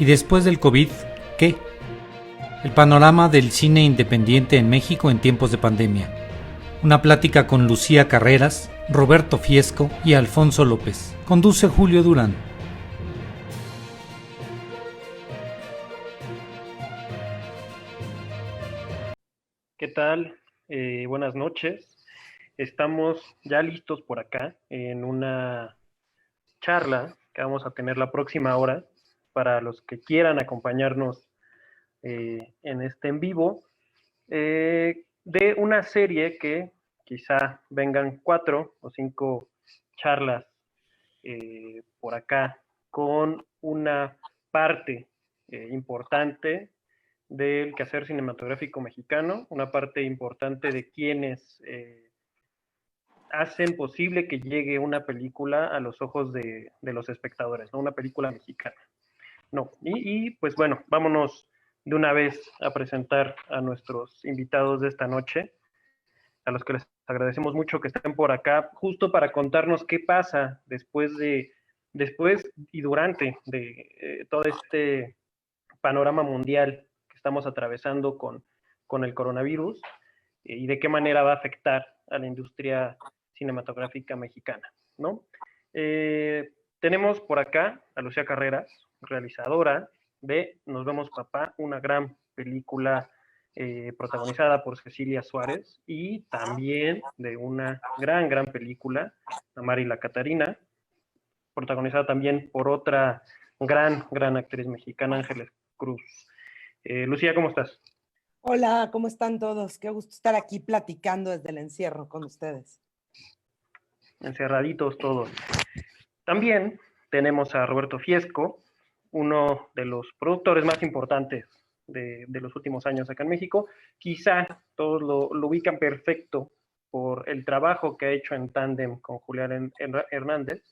¿Y después del COVID, qué? El panorama del cine independiente en México en tiempos de pandemia. Una plática con Lucía Carreras, Roberto Fiesco y Alfonso López. Conduce Julio Durán. ¿Qué tal? Buenas noches. Estamos ya listos por acá en una charla que vamos a tener la próxima hora para los que quieran acompañarnos en este en vivo de una serie que quizá vengan 4 o 5 charlas por acá con una parte importante del quehacer cinematográfico mexicano, una parte importante de quienes hacen posible que llegue una película a los ojos de los espectadores, ¿no? Una película mexicana. No. Pues bueno, vámonos de una vez a presentar a nuestros invitados de esta noche, a los que les agradecemos mucho que estén por acá, justo para contarnos qué pasa después y durante de todo este panorama mundial que estamos atravesando con el coronavirus y de qué manera va a afectar a la industria cinematográfica mexicana, ¿no? Tenemos por acá a Lucía Carreras, realizadora de Nos vemos papá, una gran película protagonizada por Cecilia Suárez y también de una gran película, Amar y la Catarina, protagonizada también por otra gran actriz mexicana, Ángeles Cruz. Lucía, ¿cómo estás? Hola, ¿cómo están todos? Qué gusto estar aquí platicando desde el encierro con ustedes. Encerraditos todos. También tenemos a Roberto Fiesco, uno de los productores más importantes de los últimos años acá en México. Quizá todos lo ubican perfecto por el trabajo que ha hecho en tándem con Julián Hernández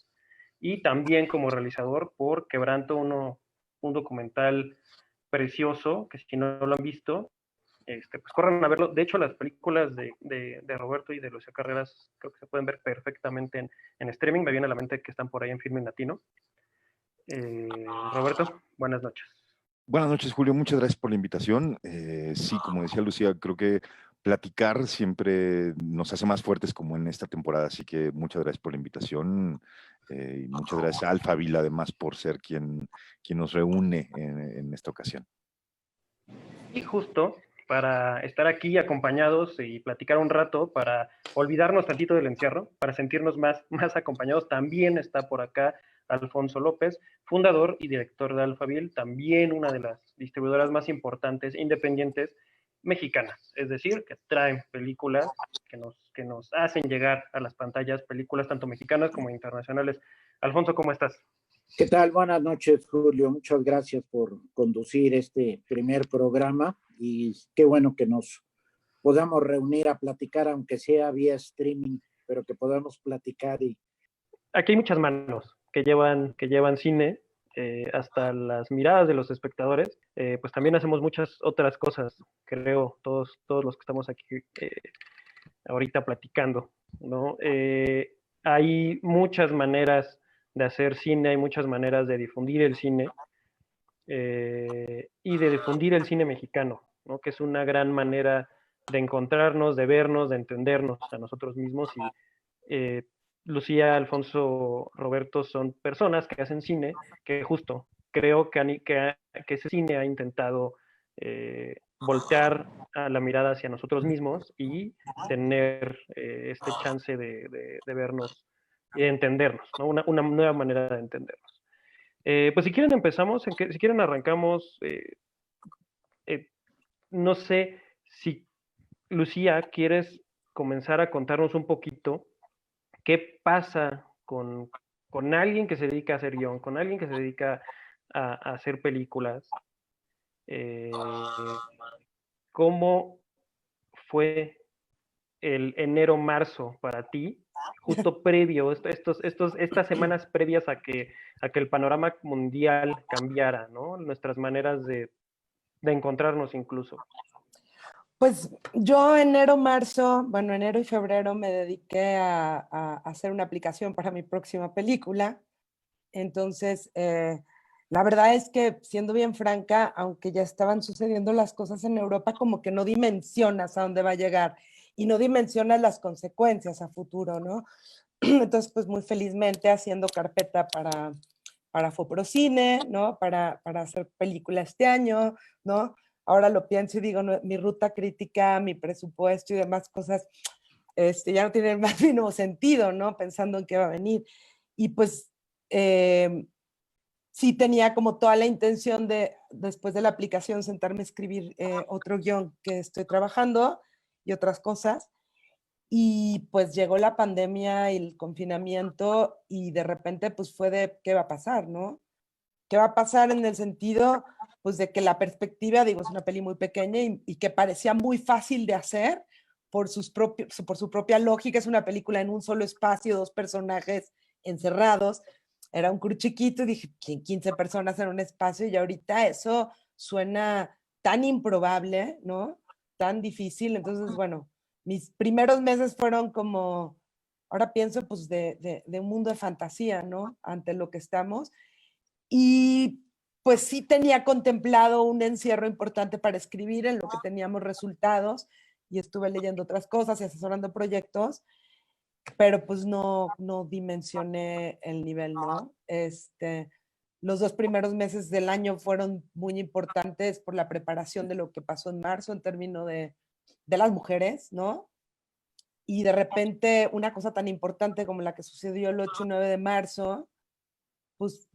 y también como realizador por Quebranto, un documental precioso que si no lo han visto, pues corran a verlo. De hecho, las películas de Roberto y de Lucía Carreras creo que se pueden ver perfectamente en streaming. Me viene a la mente que están por ahí en Filmin Latino. Roberto, buenas noches. Buenas noches, Julio. Muchas gracias por la invitación. Sí, como decía Lucía, creo que platicar siempre nos hace más fuertes como en esta temporada, así que muchas gracias por la invitación y muchas gracias a Alphaville además por ser quien nos reúne en esta ocasión. Y justo para estar aquí acompañados y platicar un rato, para olvidarnos tantito del encierro, para sentirnos más acompañados, también está por acá Alfonso López, fundador y director de Alphaville, también una de las distribuidoras más importantes independientes mexicanas, es decir, que traen películas que nos hacen llegar a las pantallas, películas tanto mexicanas como internacionales. Alfonso, ¿cómo estás? ¿Qué tal? Buenas noches, Julio. Muchas gracias por conducir este primer programa y qué bueno que nos podamos reunir a platicar, aunque sea vía streaming, pero que podamos platicar. Aquí hay muchas manos que llevan cine, hasta las miradas de los espectadores, pues también hacemos muchas otras cosas, creo, todos los que estamos aquí ahorita platicando, ¿no? Hay muchas maneras de hacer cine, hay muchas maneras de difundir el cine y de difundir el cine mexicano, ¿no? Que es una gran manera de encontrarnos, de vernos, de entendernos a nosotros mismos y Lucía, Alfonso, Roberto son personas que hacen cine que justo creo que ese cine ha intentado voltear a la mirada hacia nosotros mismos y tener este chance de vernos y de entendernos, ¿no? Una nueva manera de entendernos. Pues si quieren empezamos, si quieren arrancamos, no sé si Lucía, ¿quieres comenzar a contarnos un poquito qué pasa con alguien que se dedica a hacer guión, con alguien que se dedica a hacer películas? ¿Cómo fue el enero-marzo para ti, justo previo, estas semanas previas a que el panorama mundial cambiara, ¿no? Nuestras maneras de encontrarnos incluso. Pues yo enero y febrero me dediqué a hacer una aplicación para mi próxima película. Entonces La verdad es que, siendo bien franca, aunque ya estaban sucediendo las cosas en Europa, como que no dimensionas a dónde va a llegar y no dimensionas las consecuencias a futuro, ¿no? Entonces, pues muy felizmente haciendo carpeta para Foprocine, ¿no? Para hacer película este año, ¿no? Ahora lo pienso y digo, no, mi ruta crítica, mi presupuesto y demás cosas, ya no tienen más mínimo sentido, ¿no? Pensando en qué va a venir. Y pues sí tenía como toda la intención de, después de la aplicación, sentarme a escribir otro guión que estoy trabajando y otras cosas. Y pues llegó la pandemia y el confinamiento y de repente pues fue de qué va a pasar, ¿no? ¿Qué va a pasar en el sentido pues de que la perspectiva, digo, es una peli muy pequeña y que parecía muy fácil de hacer por su propia lógica, es una película en un solo espacio, 2 personajes encerrados, era un crew chiquito y dije, 15 personas en un espacio y ahorita eso suena tan improbable, ¿no? Tan difícil, entonces bueno, mis primeros meses fueron como, ahora pienso pues de un mundo de fantasía, ¿no? Ante lo que estamos. Y pues sí tenía contemplado un encierro importante para escribir en lo que teníamos resultados y estuve leyendo otras cosas y asesorando proyectos, pero pues no dimensioné el nivel, ¿no? Los 2 primeros meses del año fueron muy importantes por la preparación de lo que pasó en marzo en términos de las mujeres, ¿no? Y de repente una cosa tan importante como la que sucedió el 8 y 9 de marzo, pues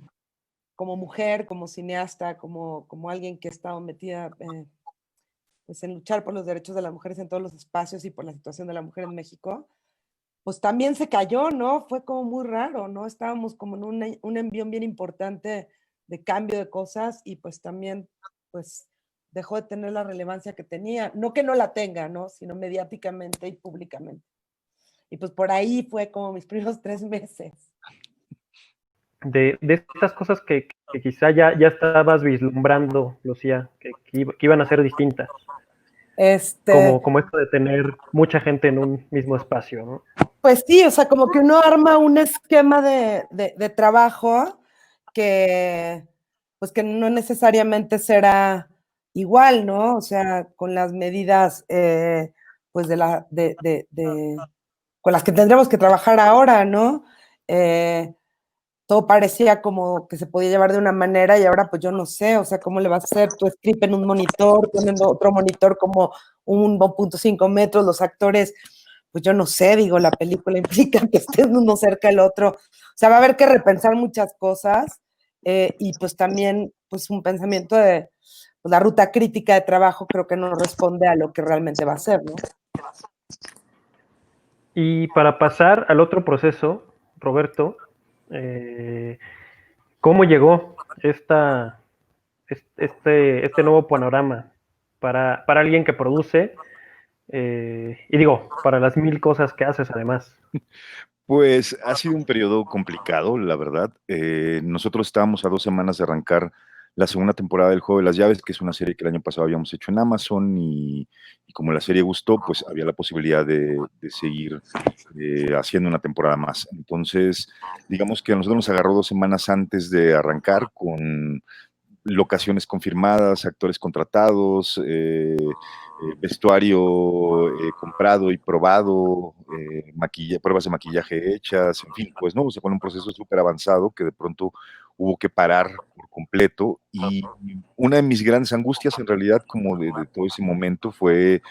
como mujer, como cineasta, como alguien que ha estado metida pues en luchar por los derechos de las mujeres en todos los espacios y por la situación de la mujer en México, pues también se cayó, ¿no? Fue como muy raro, ¿no? Estábamos como en un envión bien importante de cambio de cosas y pues también pues dejó de tener la relevancia que tenía. No que no la tenga, ¿no? Sino mediáticamente y públicamente. Y pues por ahí fue como mis primeros 3 meses. De estas cosas que quizá ya estabas vislumbrando, Lucía, que iban a ser distintas, como esto de tener mucha gente en un mismo espacio, ¿no? Pues sí, o sea, como que uno arma un esquema de trabajo que, pues que no necesariamente será igual, ¿no? O sea, con las medidas, pues con las que tendremos que trabajar ahora, ¿no? Todo parecía como que se podía llevar de una manera y ahora pues yo no sé, o sea, ¿cómo le vas a hacer tu script en un monitor, poniendo otro monitor como 1.5 metros, los actores, pues yo no sé, digo, la película implica que estén uno cerca del otro, o sea, va a haber que repensar muchas cosas y pues también pues un pensamiento de pues, la ruta crítica de trabajo creo que no responde a lo que realmente va a ser, ¿no? Y para pasar al otro proceso, Roberto, ¿cómo llegó este nuevo panorama para alguien que produce? Y digo, para las 1000 cosas que haces además. Pues ha sido un periodo complicado, la verdad. Nosotros estábamos a 2 semanas de arrancar la segunda temporada del Juego de las Llaves, que es una serie que el año pasado habíamos hecho en Amazon y como la serie gustó, pues había la posibilidad de seguir haciendo una temporada más. Entonces, digamos que a nosotros nos agarró 2 semanas antes de arrancar con locaciones confirmadas, actores contratados, vestuario comprado y probado, pruebas de maquillaje hechas, en fin, pues no, o sea, con un proceso súper avanzado que de pronto hubo que parar por completo. Y una de mis grandes angustias en realidad como de todo ese momento fue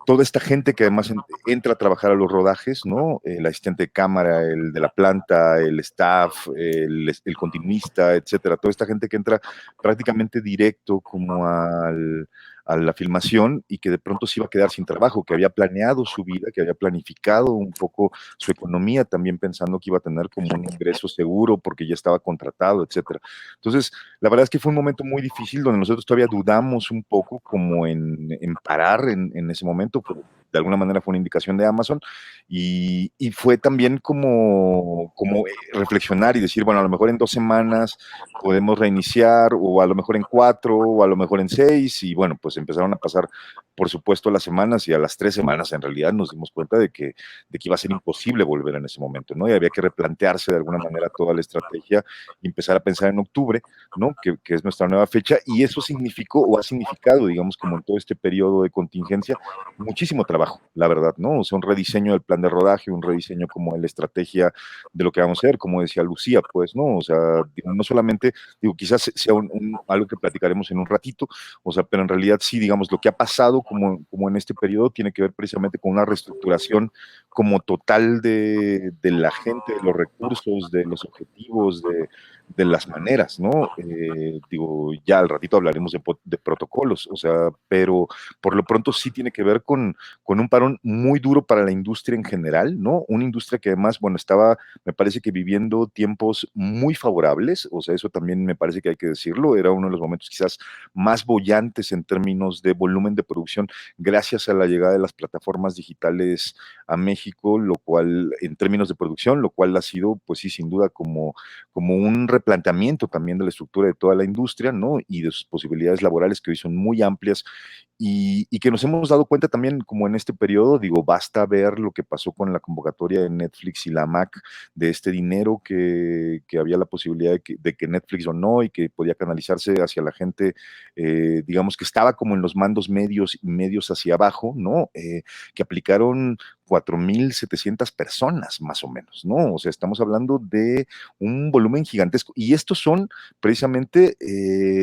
toda esta gente que además entra a trabajar a los rodajes, ¿no? El asistente de cámara, el de la planta, el staff, el continuista, etcétera. Toda esta gente que entra prácticamente directo como a la filmación y que de pronto se iba a quedar sin trabajo, que había planeado su vida, que había planificado un poco su economía, también pensando que iba a tener como un ingreso seguro porque ya estaba contratado, etcétera. Entonces, la verdad es que fue un momento muy difícil donde nosotros todavía dudamos un poco como en parar en ese momento, pero de alguna manera fue una indicación de Amazon y fue también como reflexionar y decir, bueno, a lo mejor en 2 semanas podemos reiniciar o a lo mejor en 4 o a lo mejor en 6 y bueno, pues empezaron a pasar por supuesto, a las semanas y a las 3 semanas en realidad nos dimos cuenta de que iba a ser imposible volver en ese momento, ¿no? Y había que replantearse de alguna manera toda la estrategia y empezar a pensar en octubre, ¿no? Que es nuestra nueva fecha, y eso significó o ha significado, digamos, como en todo este periodo de contingencia, muchísimo trabajo, la verdad, ¿no? O sea, un rediseño del plan de rodaje, un rediseño como de la estrategia de lo que vamos a hacer, como decía Lucía, pues, ¿no? O sea, digo, no solamente, digo, quizás sea algo que platicaremos en un ratito, o sea, pero en realidad sí, digamos, lo que ha pasado como en este periodo tiene que ver precisamente con una reestructuración como total de la gente, de los recursos, de los objetivos, de las maneras, ¿no? Digo, ya al ratito hablaremos de protocolos, o sea, pero por lo pronto sí tiene que ver con un parón muy duro para la industria en general, ¿no? Una industria que además, bueno, estaba, me parece que viviendo tiempos muy favorables, o sea, eso también me parece que hay que decirlo, era uno de los momentos quizás más bollantes en términos de volumen de producción gracias a la llegada de las plataformas digitales a México, lo cual, en términos de producción, lo cual ha sido, pues sí, sin duda como un replanteamiento también de la estructura de toda la industria, ¿no? Y de sus posibilidades laborales que hoy son muy amplias y que nos hemos dado cuenta también como en este periodo, digo, basta ver lo que pasó con la convocatoria de Netflix y la Mac de este dinero que había la posibilidad de que Netflix donó y que podía canalizarse hacia la gente, digamos que estaba como en los mandos medios y medios hacia abajo, ¿no? Que aplicaron 4,700 personas más o menos, ¿no? O sea, estamos hablando de un volumen gigantesco. Y estos son precisamente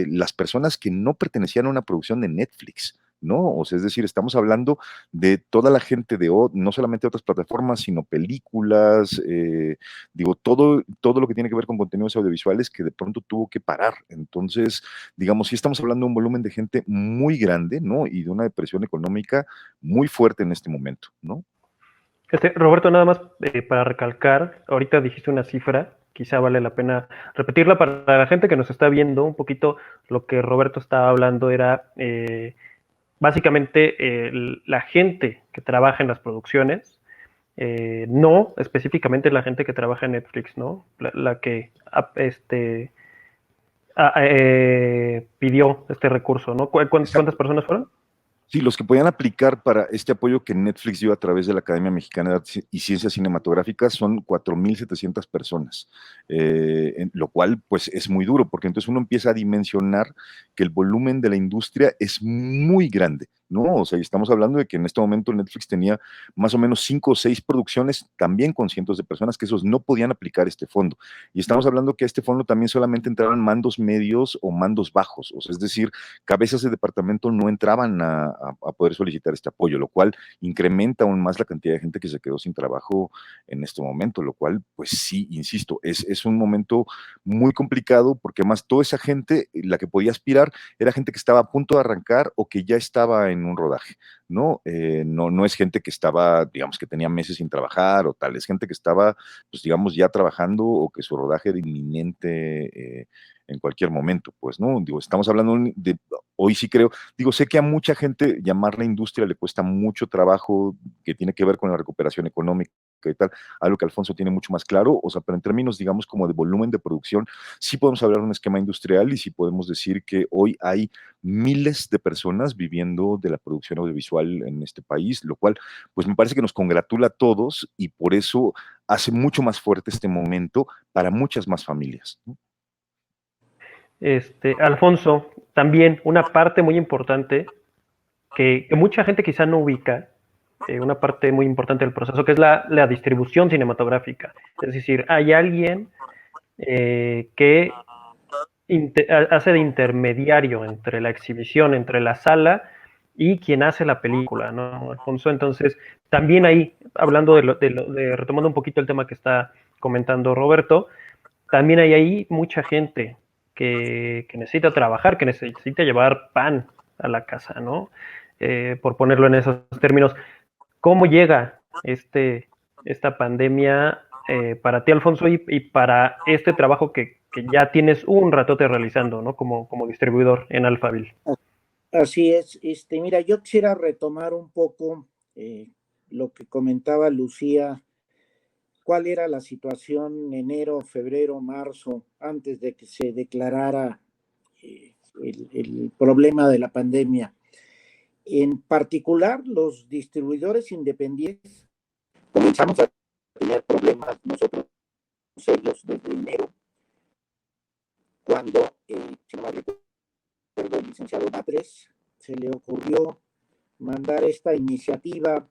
las personas que no pertenecían a una producción de Netflix, ¿no? O sea, es decir, estamos hablando de toda la gente no solamente de otras plataformas, sino películas, digo, todo lo que tiene que ver con contenidos audiovisuales que de pronto tuvo que parar. Entonces, digamos, sí estamos hablando de un volumen de gente muy grande, ¿no? Y de una depresión económica muy fuerte en este momento, ¿no? Roberto, nada más para recalcar, ahorita dijiste una cifra, quizá vale la pena repetirla para la gente que nos está viendo, un poquito lo que Roberto estaba hablando era básicamente la gente que trabaja en las producciones, no específicamente la gente que trabaja en Netflix, ¿no? La que pidió este recurso, ¿no? ¿Cuántas personas fueron? Sí, los que podían aplicar para este apoyo que Netflix dio a través de la Academia Mexicana de Artes y Ciencias Cinematográficas son 4,700 personas, lo cual pues es muy duro, porque entonces uno empieza a dimensionar que el volumen de la industria es muy grande, ¿no? O sea, y estamos hablando de que en este momento Netflix tenía más o menos 5 o 6 producciones también con cientos de personas que esos no podían aplicar este fondo. Y estamos hablando que a este fondo también solamente entraban mandos medios o mandos bajos, o sea, es decir, cabezas de departamento no entraban a poder solicitar este apoyo, lo cual incrementa aún más la cantidad de gente que se quedó sin trabajo en este momento, lo cual, pues sí, insisto, es un momento muy complicado porque además toda esa gente, la que podía aspirar, era gente que estaba a punto de arrancar o que ya estaba en un rodaje, ¿no? No es gente que estaba, digamos, que tenía meses sin trabajar o tal, es gente que estaba, pues digamos, ya trabajando o que su rodaje era inminente en cualquier momento, pues, ¿no? Digo, estamos hablando de, hoy sí creo, digo, sé que a mucha gente llamarla industria le cuesta mucho trabajo que tiene que ver con la recuperación económica y tal, algo que Alfonso tiene mucho más claro, o sea, pero en términos, digamos, como de volumen de producción, sí podemos hablar de un esquema industrial y sí podemos decir que hoy hay miles de personas viviendo de la producción audiovisual en este país, lo cual, pues me parece que nos congratula a todos y por eso hace mucho más fuerte este momento para muchas más familias, ¿no? Alfonso, también una parte muy importante que mucha gente quizá no ubica, una parte muy importante del proceso, que es la distribución cinematográfica. Es decir, hay alguien que hace de intermediario entre la exhibición, entre la sala y quien hace la película, ¿no, Alfonso? Entonces, también ahí, hablando retomando un poquito el tema que está comentando Roberto, también hay ahí mucha gente que necesita trabajar, que necesita llevar pan a la casa, ¿no? Por ponerlo en esos términos. ¿Cómo llega esta pandemia para ti, Alfonso, y para este trabajo que ya tienes un ratote realizando, ¿no? Como distribuidor en Alphaville. Así es. Mira, yo quisiera retomar un poco lo que comentaba Lucía, cuál era la situación en enero, febrero, marzo, antes de que se declarara el problema de la pandemia. En particular, los distribuidores independientes comenzamos a tener problemas nosotros serios desde enero, cuando, si no me recuerdo, el licenciado Batres se le ocurrió mandar esta iniciativa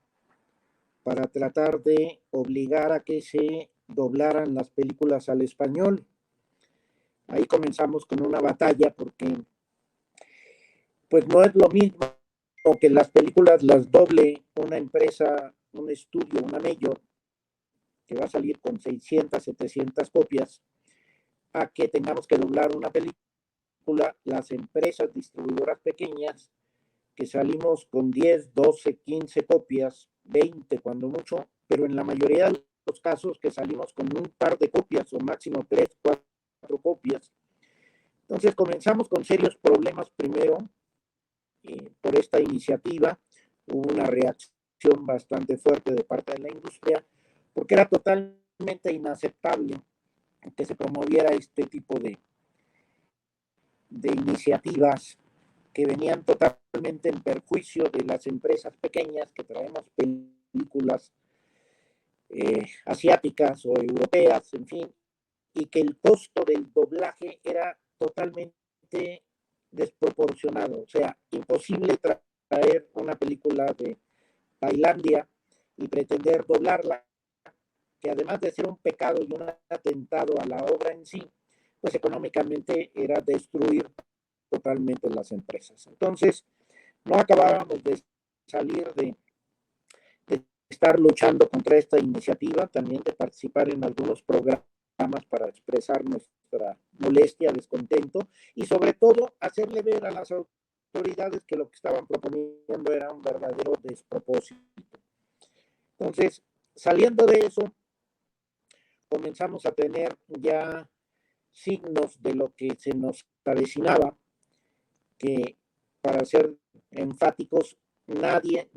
para tratar de obligar a que se doblaran las películas al español. Ahí comenzamos con una batalla porque pues no es lo mismo que las películas las doble una empresa, un estudio, una mayor, que va a salir con 600, 700 copias, a que tengamos que doblar una película, las empresas distribuidoras pequeñas, que salimos con 10, 12, 15 copias, 20 cuando mucho, pero en la mayoría de los casos que salimos con un par de copias o máximo 3, 4 copias. Entonces comenzamos con serios problemas primero por esta iniciativa. Hubo una reacción bastante fuerte de parte de la industria porque era totalmente inaceptable que se promoviera este tipo de iniciativas que venían totalmente en perjuicio de las empresas pequeñas que traemos películas asiáticas o europeas, en fin, y que el costo del doblaje era totalmente desproporcionado. O sea, imposible traer una película de Tailandia y pretender doblarla, que además de ser un pecado y un atentado a la obra en sí, pues económicamente era destruir totalmente las empresas. Entonces, no acabábamos de salir de estar luchando contra esta iniciativa, también de participar en algunos programas para expresar nuestra molestia, descontento y sobre todo hacerle ver a las autoridades que lo que estaban proponiendo era un verdadero despropósito. Entonces, saliendo de eso, comenzamos a tener ya signos de lo que se nos avecinaba, que para ser enfáticos, nadie,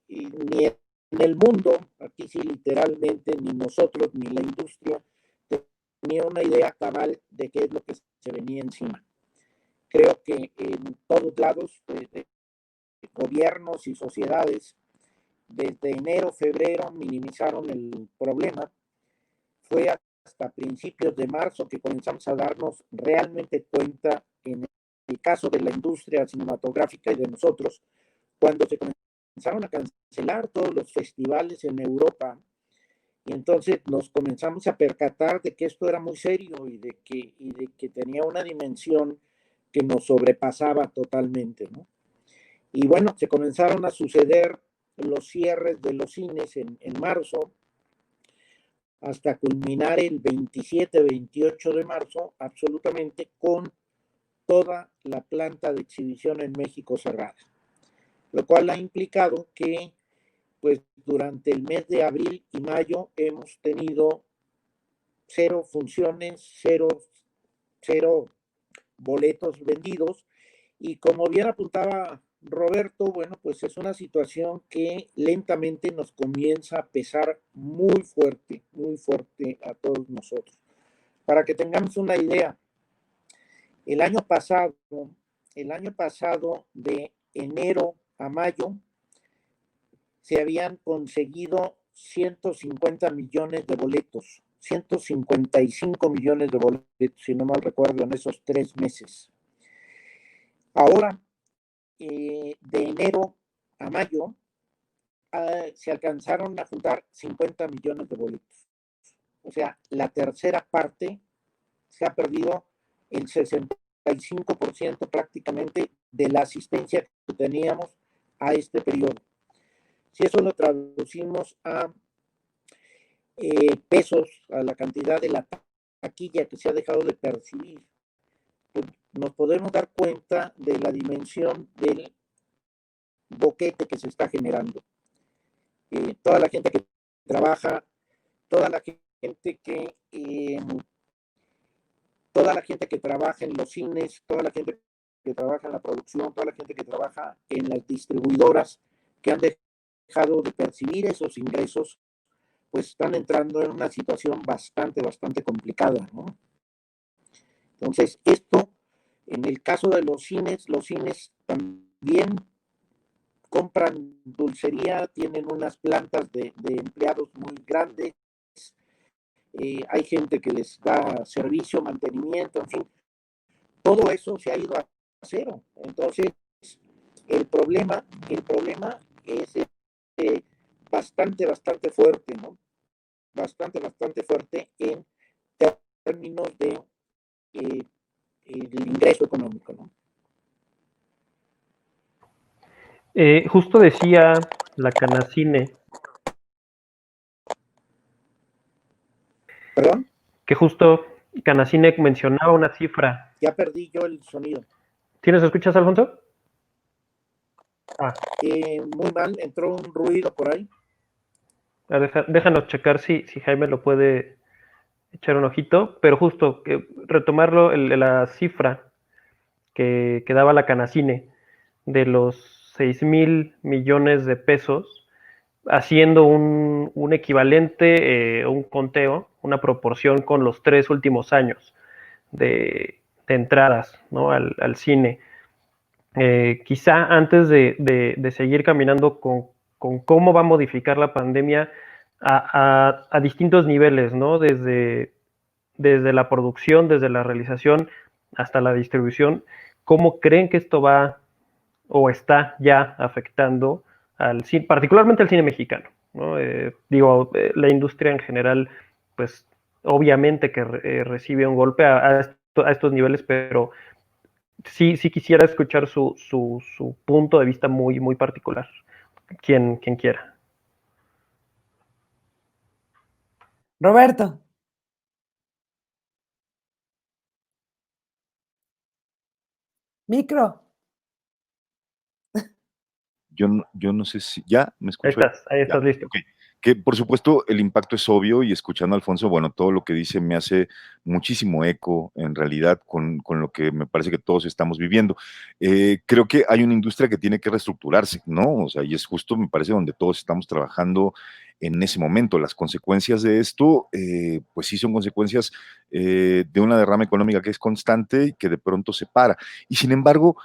ni en el mundo, aquí sí literalmente, ni nosotros, ni la industria, tenía una idea cabal de qué es lo que se venía encima. Creo que en todos lados, gobiernos y sociedades, desde enero, febrero, minimizaron el problema. Fue hasta principios de marzo que comenzamos a darnos realmente cuenta, en el caso de la industria cinematográfica y de nosotros, cuando se comenzaron a cancelar todos los festivales en Europa, y entonces nos comenzamos a percatar de que esto era muy serio y de que tenía una dimensión que nos sobrepasaba totalmente, ¿no? Y bueno, se comenzaron a suceder los cierres de los cines en marzo, hasta culminar el 27, 28 de marzo, absolutamente con toda la planta de exhibición en México cerrada, lo cual ha implicado que pues durante el mes de abril y mayo hemos tenido 0 funciones, 0 boletos vendidos, y como bien apuntaba Roberto, bueno, pues es una situación que lentamente nos comienza a pesar muy fuerte a todos nosotros. Para que tengamos una idea, el año pasado de enero a mayo, se habían conseguido 150 millones de boletos, 155 millones de boletos, si no mal recuerdo, en esos 3 meses. Ahora, de enero a mayo, se alcanzaron a juntar 50 millones de boletos. O sea, la tercera parte se ha perdido, el 65% prácticamente de la asistencia que teníamos a este periodo. Si eso lo traducimos a pesos, a la cantidad de la taquilla que se ha dejado de percibir, pues nos podemos dar cuenta de la dimensión del boquete que se está generando. Toda la gente que trabaja, toda la gente que trabaja en los cines, toda la gente que trabaja en la producción, toda la gente que trabaja en las distribuidoras, que han dejado de percibir esos ingresos, pues están entrando en una situación bastante complicada, ¿no? Entonces, esto, en el caso de los cines también compran dulcería, tienen unas plantas de empleados muy grandes, hay gente que les da servicio, mantenimiento, en fin, todo eso se ha ido a cero. Entonces, el problema es bastante fuerte, ¿no? Bastante fuerte en términos de el ingreso económico, ¿no? Justo decía la Canacine ¿Perdón? que justo Canacine mencionaba una cifra. Ya perdí yo el sonido. ¿Tienes escuchas, Alfonso? Muy mal, entró un ruido por ahí. Déjanos checar si Jaime lo puede echar un ojito, pero justo retomarlo, la cifra que daba la Canacine de los 6,000 millones de pesos, haciendo un equivalente, un conteo, una proporción con los 3 últimos años de entradas, ¿no?, al cine. Quizá antes de seguir caminando con cómo va a modificar la pandemia a distintos niveles, ¿no? Desde la producción, desde la realización hasta la distribución, ¿cómo creen que esto va o está ya afectando al cine, particularmente al cine mexicano, ¿no? La industria en general, pues obviamente que recibe un golpe a estos niveles, pero sí quisiera escuchar su punto de vista muy particular, quien quiera. Roberto. Micro. Yo no sé si ya me Ahí escucho. estás Ya, listo. ok. Que por supuesto el impacto es obvio y escuchando a Alfonso, bueno, todo lo que dice me hace muchísimo eco en realidad con lo que me parece que todos estamos viviendo. Creo que hay una industria que tiene que reestructurarse, ¿no? O sea, y es justo, me parece, donde todos estamos trabajando en ese momento. Las consecuencias de esto, pues sí son consecuencias de una derrama económica que es constante y que de pronto se para. Y sin embargo,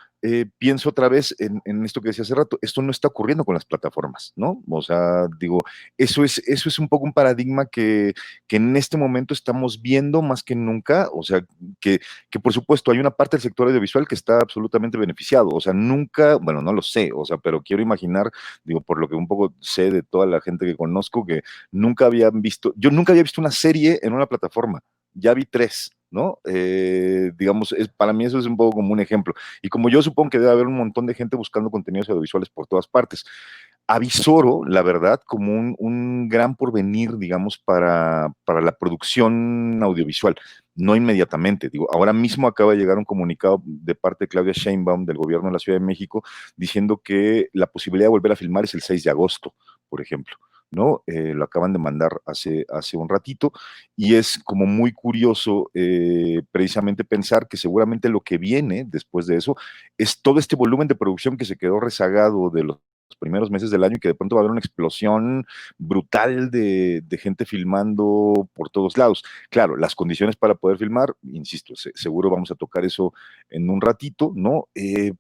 pienso otra vez en esto que decía hace rato, esto no está ocurriendo con las plataformas, ¿no? O sea, digo, eso es un poco un paradigma que en este momento estamos viendo más que nunca, o sea, que por supuesto hay una parte del sector audiovisual que está absolutamente beneficiado, o sea, nunca, bueno, no lo sé, o sea, pero quiero imaginar, digo, por lo que un poco sé de toda la gente que conozco, que yo nunca había visto una serie en una plataforma, ya vi 3, ¿no? Digamos, para mí eso es un poco como un ejemplo. Y como yo supongo que debe haber un montón de gente buscando contenidos audiovisuales por todas partes, avisoro, la verdad, como un gran porvenir, digamos, para la producción audiovisual. No inmediatamente, digo, ahora mismo acaba de llegar un comunicado de parte de Claudia Sheinbaum del gobierno de la Ciudad de México diciendo que la posibilidad de volver a filmar es el 6 de agosto, por ejemplo. ¿No? Lo acaban de mandar hace un ratito y es como muy curioso precisamente pensar que seguramente lo que viene después de eso es todo este volumen de producción que se quedó rezagado de los primeros meses del año y que de pronto va a haber una explosión brutal de gente filmando por todos lados. Claro, las condiciones para poder filmar, insisto, seguro vamos a tocar eso en un ratito, ¿no?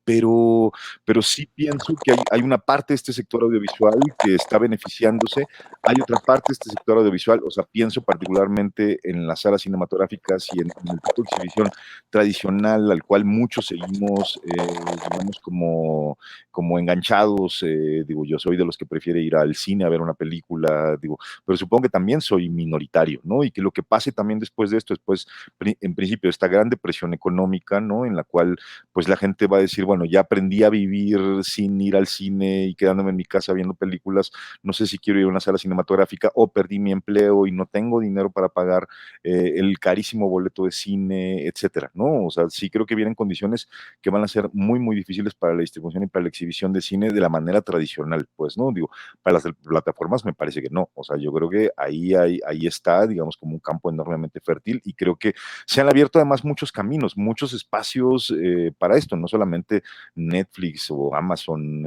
Pero sí pienso que hay una parte de este sector audiovisual que está beneficiándose, hay otra parte de este sector audiovisual, o sea, pienso particularmente en las salas cinematográficas y en el tipo de exhibición tradicional al cual muchos seguimos, digamos, como enganchados, digo, yo soy de los que prefiere ir al cine a ver una película, digo, pero supongo que también soy minoritario, ¿no? Y que lo que pase también después de esto, después, en principio, esta gran depresión económica, ¿no? En la cual, pues, la gente va a decir, bueno, ya aprendí a vivir sin ir al cine y quedándome en mi casa viendo películas, no sé si quiero ir a una sala cinematográfica o perdí mi empleo y no tengo dinero para pagar el carísimo boleto de cine, etcétera, ¿no? O sea, sí creo que vienen condiciones que van a ser muy difíciles para la distribución y para la exhibición de cine de la manera tradicional, pues, ¿no? Digo, para las plataformas me parece que no, o sea, yo creo que ahí está, digamos, como un campo enormemente fértil y creo que se han abierto además muchos caminos, muchos espacios para esto, no solamente Netflix o Amazon,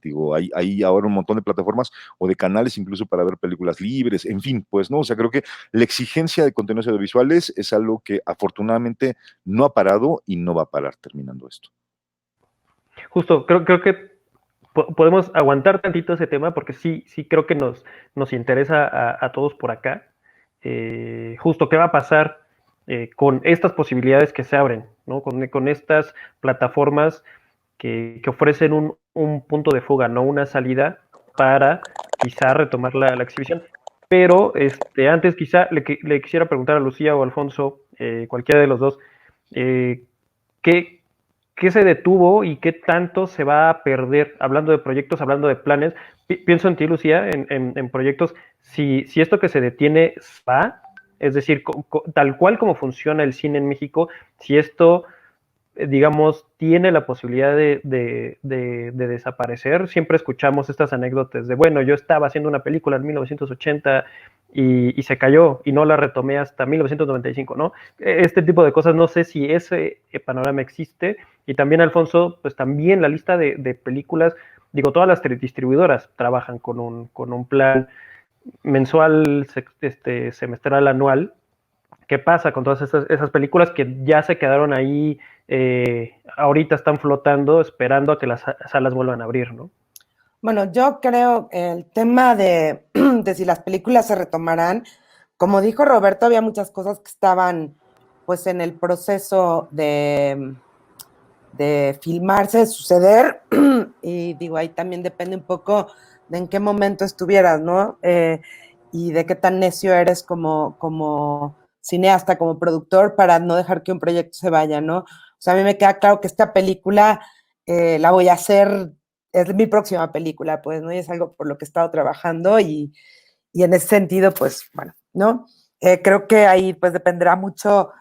digo, hay ahora un montón de plataformas o de canales incluso para ver películas libres, en fin, pues, ¿no? O sea, creo que la exigencia de contenidos audiovisuales es algo que afortunadamente no ha parado y no va a parar terminando esto. Justo, creo que podemos aguantar tantito ese tema porque sí creo que nos interesa a todos por acá. Justo qué va a pasar con estas posibilidades que se abren, ¿no? Con estas plataformas que ofrecen un punto de fuga, no una salida para quizá retomar la exhibición. Pero antes quizá le quisiera preguntar a Lucía o Alfonso, cualquiera de los dos, eh, ¿qué, ¿qué se detuvo y qué tanto se va a perder? Hablando de proyectos, hablando de planes, pienso en ti, Lucía, en proyectos, si esto que se detiene va, es decir, tal cual como funciona el cine en México, si esto digamos, tiene la posibilidad de desaparecer. Siempre escuchamos estas anécdotas de, bueno, yo estaba haciendo una película en 1980 y se cayó y no la retomé hasta 1995, ¿no? Este tipo de cosas, no sé si ese panorama existe. Y también, Alfonso, pues también la lista de películas, digo, todas las distribuidoras trabajan con un plan mensual, semestral, anual. ¿Qué pasa con todas esas películas que ya se quedaron ahí, ahorita están flotando, esperando a que las salas vuelvan a abrir, ¿no? Bueno, yo creo el tema de si las películas se retomarán, como dijo Roberto, había muchas cosas que estaban pues en el proceso de filmarse, de suceder, y digo, ahí también depende un poco de en qué momento estuvieras, ¿no? Y de qué tan necio eres como cineasta, como productor, para no dejar que un proyecto se vaya, ¿no? O sea, a mí me queda claro que esta película la voy a hacer, es mi próxima película, pues, ¿no? Y es algo por lo que he estado trabajando y en ese sentido, pues, bueno, ¿no? Creo que ahí, pues, dependerá mucho,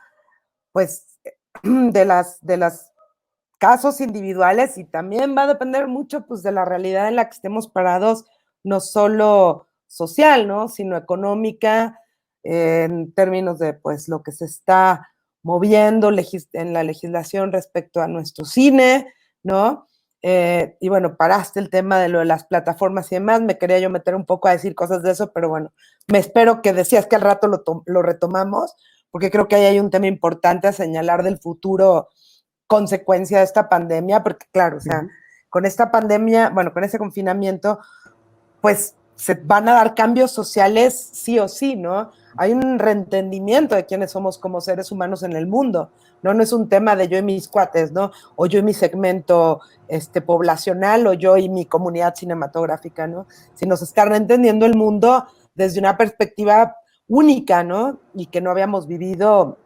pues, de las casos individuales y también va a depender mucho pues de la realidad en la que estemos parados, no solo social, ¿no? Sino económica, en términos de pues lo que se está moviendo en la legislación respecto a nuestro cine, ¿no? Y bueno, paraste el tema de lo de las plataformas y demás, me quería yo meter un poco a decir cosas de eso, pero bueno, me espero que decías que al rato lo retomamos, porque creo que ahí hay un tema importante a señalar del futuro consecuencia de esta pandemia, porque claro, o sea, con esta pandemia, bueno, con ese confinamiento, pues se van a dar cambios sociales sí o sí, ¿no? Hay un reentendimiento de quiénes somos como seres humanos en el mundo, ¿no? No es un tema de yo y mis cuates, ¿no? O yo y mi segmento poblacional, o yo y mi comunidad cinematográfica, ¿no? Sino se está reentendiendo el mundo desde una perspectiva única, ¿no? Y que no habíamos vivido,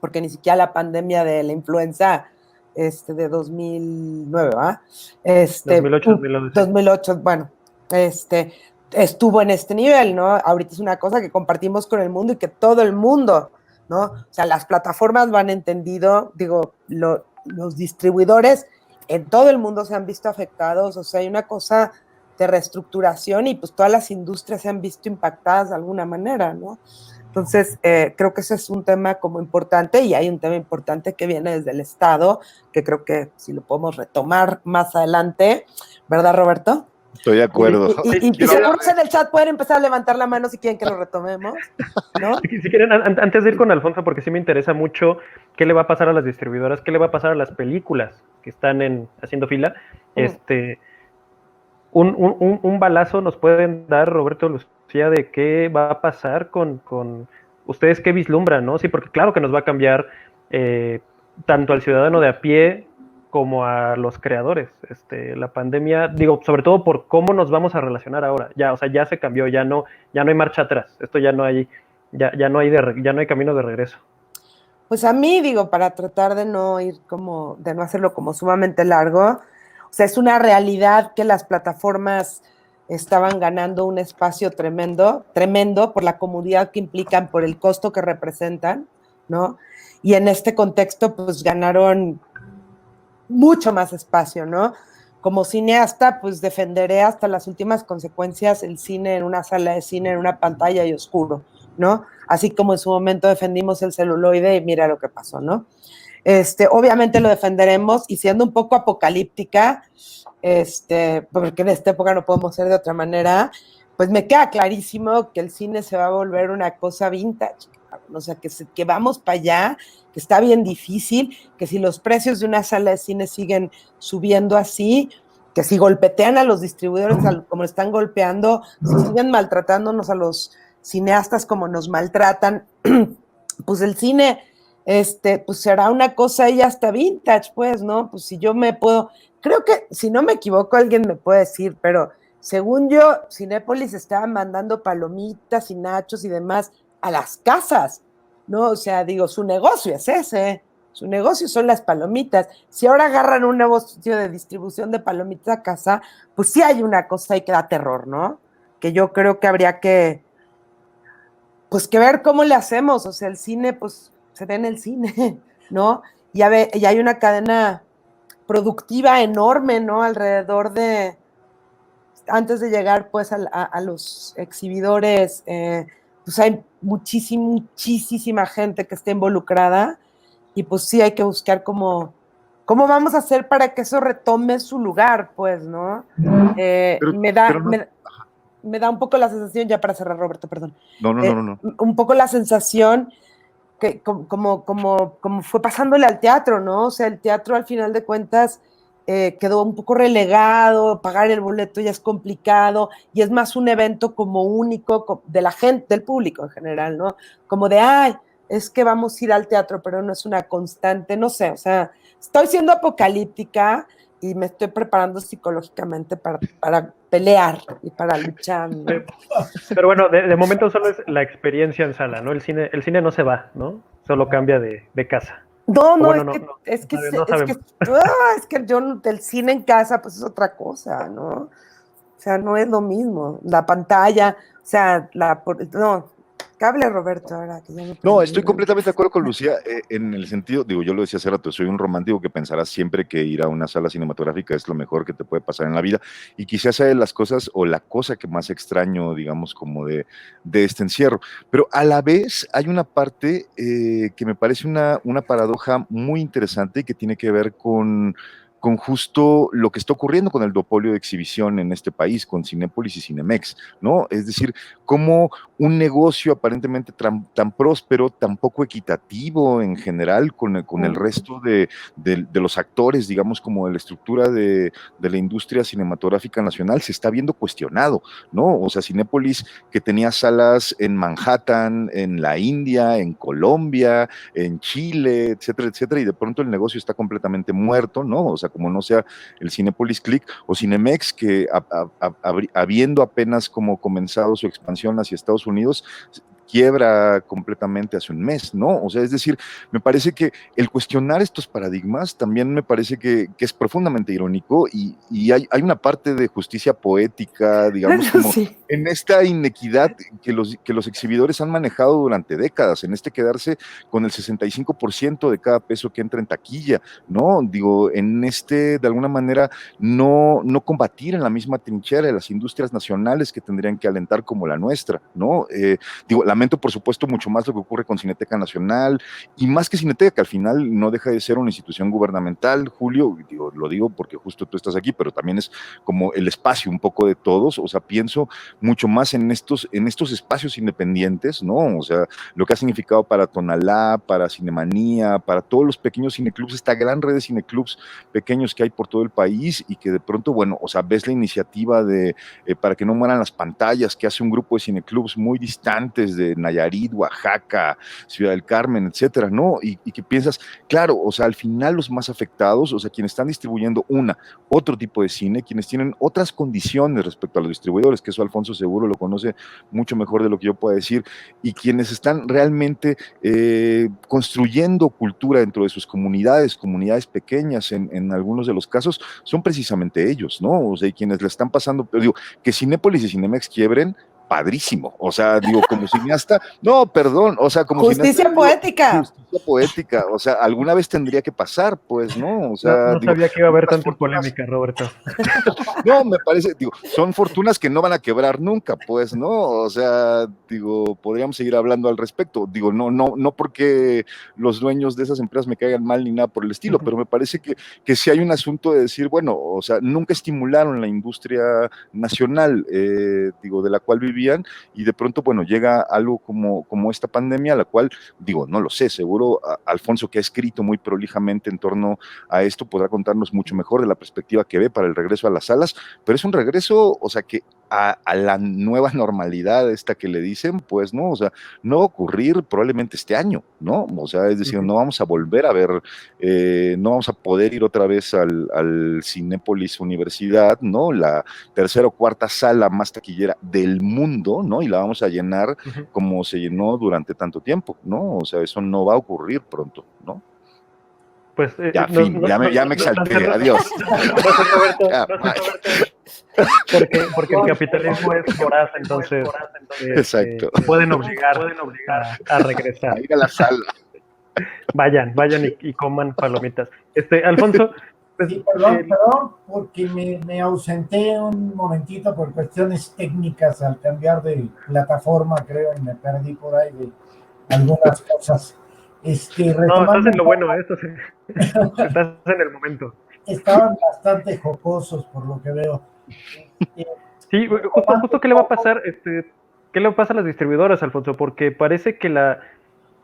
porque ni siquiera la pandemia de la influenza de 2009, ¿va? 2008, 2011. 2008, bueno, estuvo en este nivel, ¿no? Ahorita es una cosa que compartimos con el mundo y que todo el mundo, ¿no? O sea, las plataformas van entendido, digo, los distribuidores en todo el mundo se han visto afectados, o sea, hay una cosa de reestructuración y pues todas las industrias se han visto impactadas de alguna manera, ¿no? Entonces, creo que ese es un tema como importante y hay un tema importante que viene desde el Estado, que creo que si lo podemos retomar más adelante, ¿verdad, Roberto? Estoy de acuerdo. Y seguro en el chat pueden empezar a levantar la mano si quieren que lo retomemos, ¿no? Si quieren, antes de ir con Alfonso, porque sí me interesa mucho qué le va a pasar a las distribuidoras, qué le va a pasar a las películas que están haciendo fila, un balazo nos pueden dar, Roberto, Lucía, de qué va a pasar con ustedes, qué vislumbran, ¿no? Sí, porque claro que nos va a cambiar tanto al ciudadano de a pie como a los creadores. La pandemia, digo, sobre todo por cómo nos vamos a relacionar ahora. Ya, o sea, ya se cambió, ya no hay marcha atrás. Esto ya no hay, ya no hay camino de regreso. Pues a mí, digo, para tratar de no hacerlo como sumamente largo, o sea, es una realidad que las plataformas estaban ganando un espacio tremendo, tremendo por la comodidad que implican, por el costo que representan, ¿no? Y en este contexto, pues ganaron mucho más espacio, ¿no? Como cineasta, pues defenderé hasta las últimas consecuencias el cine en una sala de cine, en una pantalla y oscuro, ¿no? Así como en su momento defendimos el celuloide y mira lo que pasó, ¿no? Obviamente lo defenderemos y siendo un poco apocalíptica, porque en esta época no podemos ser de otra manera, pues me queda clarísimo que el cine se va a volver una cosa vintage, o sea, que vamos para allá, que está bien difícil, que si los precios de una sala de cine siguen subiendo así, que si golpetean a los distribuidores como están golpeando, si siguen maltratándonos a los cineastas como nos maltratan, pues el cine, pues será una cosa ahí hasta vintage, pues, ¿no? Pues si yo me puedo, creo que, si no me equivoco, alguien me puede decir, pero según yo, Cinépolis estaba mandando palomitas y nachos y demás a las casas, ¿no? O sea, digo, su negocio es ese, su negocio son las palomitas. Si ahora agarran un nuevo sitio de distribución de palomitas a casa, pues sí hay una cosa ahí que da terror, ¿no? Que yo creo que habría que, pues que ver cómo le hacemos, o sea, el cine, pues se ve en el cine, ¿no? Y hay una cadena productiva enorme, ¿no? Alrededor de, antes de llegar pues a los exhibidores, pues hay muchísima gente que está involucrada y pues sí hay que buscar cómo vamos a hacer para que eso retome su lugar, pues, ¿no? Pero no. Me da un poco la sensación, ya para cerrar, Roberto, perdón. No. Un poco la sensación que como fue pasándole al teatro, ¿no? O sea, el teatro al final de cuentas quedó un poco relegado, pagar el boleto ya es complicado y es más un evento como único de la gente, del público en general, ¿no? Como de, ay, es que vamos a ir al teatro, pero no es una constante, no sé, o sea, estoy siendo apocalíptica y me estoy preparando psicológicamente para pelear y para luchar, ¿no? Pero bueno, de momento solo es la experiencia en sala, ¿no? El cine no se va, ¿no? Solo cambia de casa. No, Bueno, es que yo el cine en casa pues es otra cosa, ¿no? O sea, no es lo mismo. La pantalla, o sea, no, cable Roberto ahora que ya me No, prendí, estoy completamente de acuerdo con Lucía en el sentido, digo, yo lo decía hace rato, soy un romántico que pensará siempre que ir a una sala cinematográfica es lo mejor que te puede pasar en la vida y quizás sea de las cosas o la cosa que más extraño, digamos, como de este encierro. Pero a la vez hay una parte que me parece una paradoja muy interesante y que tiene que ver con justo lo que está ocurriendo con el duopolio de exhibición en este país, con Cinépolis y Cinemex, ¿no? Es decir, cómo un negocio aparentemente tan próspero, tan poco equitativo en general con el resto de los actores, digamos, como de la estructura de la industria cinematográfica nacional, se está viendo cuestionado, ¿no? O sea, Cinépolis, que tenía salas en Manhattan, en la India, en Colombia, en Chile, etcétera, y de pronto el negocio está completamente muerto, ¿no? O sea, como no sea el Cinépolis Click o Cinemex, que habiendo apenas como comenzado su expansión hacia Estados Unidos, quiebra completamente hace un mes, ¿no? O sea, es decir, me parece que el cuestionar estos paradigmas también me parece que es profundamente irónico y hay una parte de justicia poética, digamos, como sí. En esta inequidad que los exhibidores han manejado durante décadas, en quedarse con el 65% de cada peso que entra en taquilla, ¿no? Digo, de alguna manera, no combatir en la misma trinchera de las industrias nacionales que tendrían que alentar como la nuestra, ¿no? Digo, lamento por supuesto mucho más lo que ocurre con Cineteca Nacional y más que Cineteca, que al final no deja de ser una institución gubernamental, Julio, digo, lo digo porque justo tú estás aquí, pero también es como el espacio un poco de todos, o sea, pienso mucho más en estos espacios independientes, ¿no? O sea, lo que ha significado para Tonalá, para Cinemanía, para todos los pequeños cineclubs, esta gran red de cineclubs pequeños que hay por todo el país y que de pronto, bueno, o sea, ves la iniciativa para que no mueran las pantallas que hace un grupo de cineclubs muy distantes de Nayarit, Oaxaca, Ciudad del Carmen, etcétera, ¿no? Y que piensas, claro, o sea, al final los más afectados, o sea, quienes están distribuyendo otro tipo de cine, quienes tienen otras condiciones respecto a los distribuidores, que eso Alfonso seguro lo conoce mucho mejor de lo que yo pueda decir, y quienes están realmente construyendo cultura dentro de sus comunidades pequeñas en algunos de los casos, son precisamente ellos, ¿no? O sea, y quienes le están pasando, pero digo, que Cinépolis y Cinemex quiebren, padrísimo, o sea, digo, como cineasta, no, perdón, o sea, como Justicia cineasta, poética. Justicia poética, o sea, alguna vez tendría que pasar, pues, ¿no? O sea, no sabía que iba a haber tanta polémica, Roberto. No, me parece, digo, son fortunas que no van a quebrar nunca, pues, ¿no? O sea, digo, podríamos seguir hablando al respecto. Digo, no porque los dueños de esas empresas me caigan mal ni nada por el estilo, pero me parece que sí hay un asunto de decir, bueno, o sea, nunca estimularon la industria nacional, digo, de la cual vivían, y de pronto, bueno, llega algo como esta pandemia, la cual, digo, no lo sé, seguro seguro Alfonso, que ha escrito muy prolijamente en torno a esto, podrá contarnos mucho mejor de la perspectiva que ve para el regreso a las salas, pero es un regreso, o sea, que a la nueva normalidad esta que le dicen, pues no, o sea, no va a ocurrir probablemente este año, ¿no? O sea, es decir, no vamos a volver a ver, no vamos a poder ir otra vez al Cinépolis Universidad, ¿no? La tercera o cuarta sala más taquillera del mundo, ¿no? Y la vamos a llenar como se llenó durante tanto tiempo, ¿no? O sea, eso no va a ocurrir pronto, ¿no? Pues ya, fin, ya me exalté, adiós. Porque el capitalismo es voraz, entonces exacto. Pueden obligar a regresar. A ir a la sala. Vayan y coman palomitas. Alfonso. Pues, sí, perdón, porque me ausenté un momentito por cuestiones técnicas al cambiar de plataforma, creo, y me perdí por ahí de algunas cosas. No, estás en lo bueno, estás en el momento. Estaban bastante jocosos, por lo que veo. Sí, justo ¿qué le va a pasar? ¿Qué le pasa a las distribuidoras, Alfonso? Porque parece que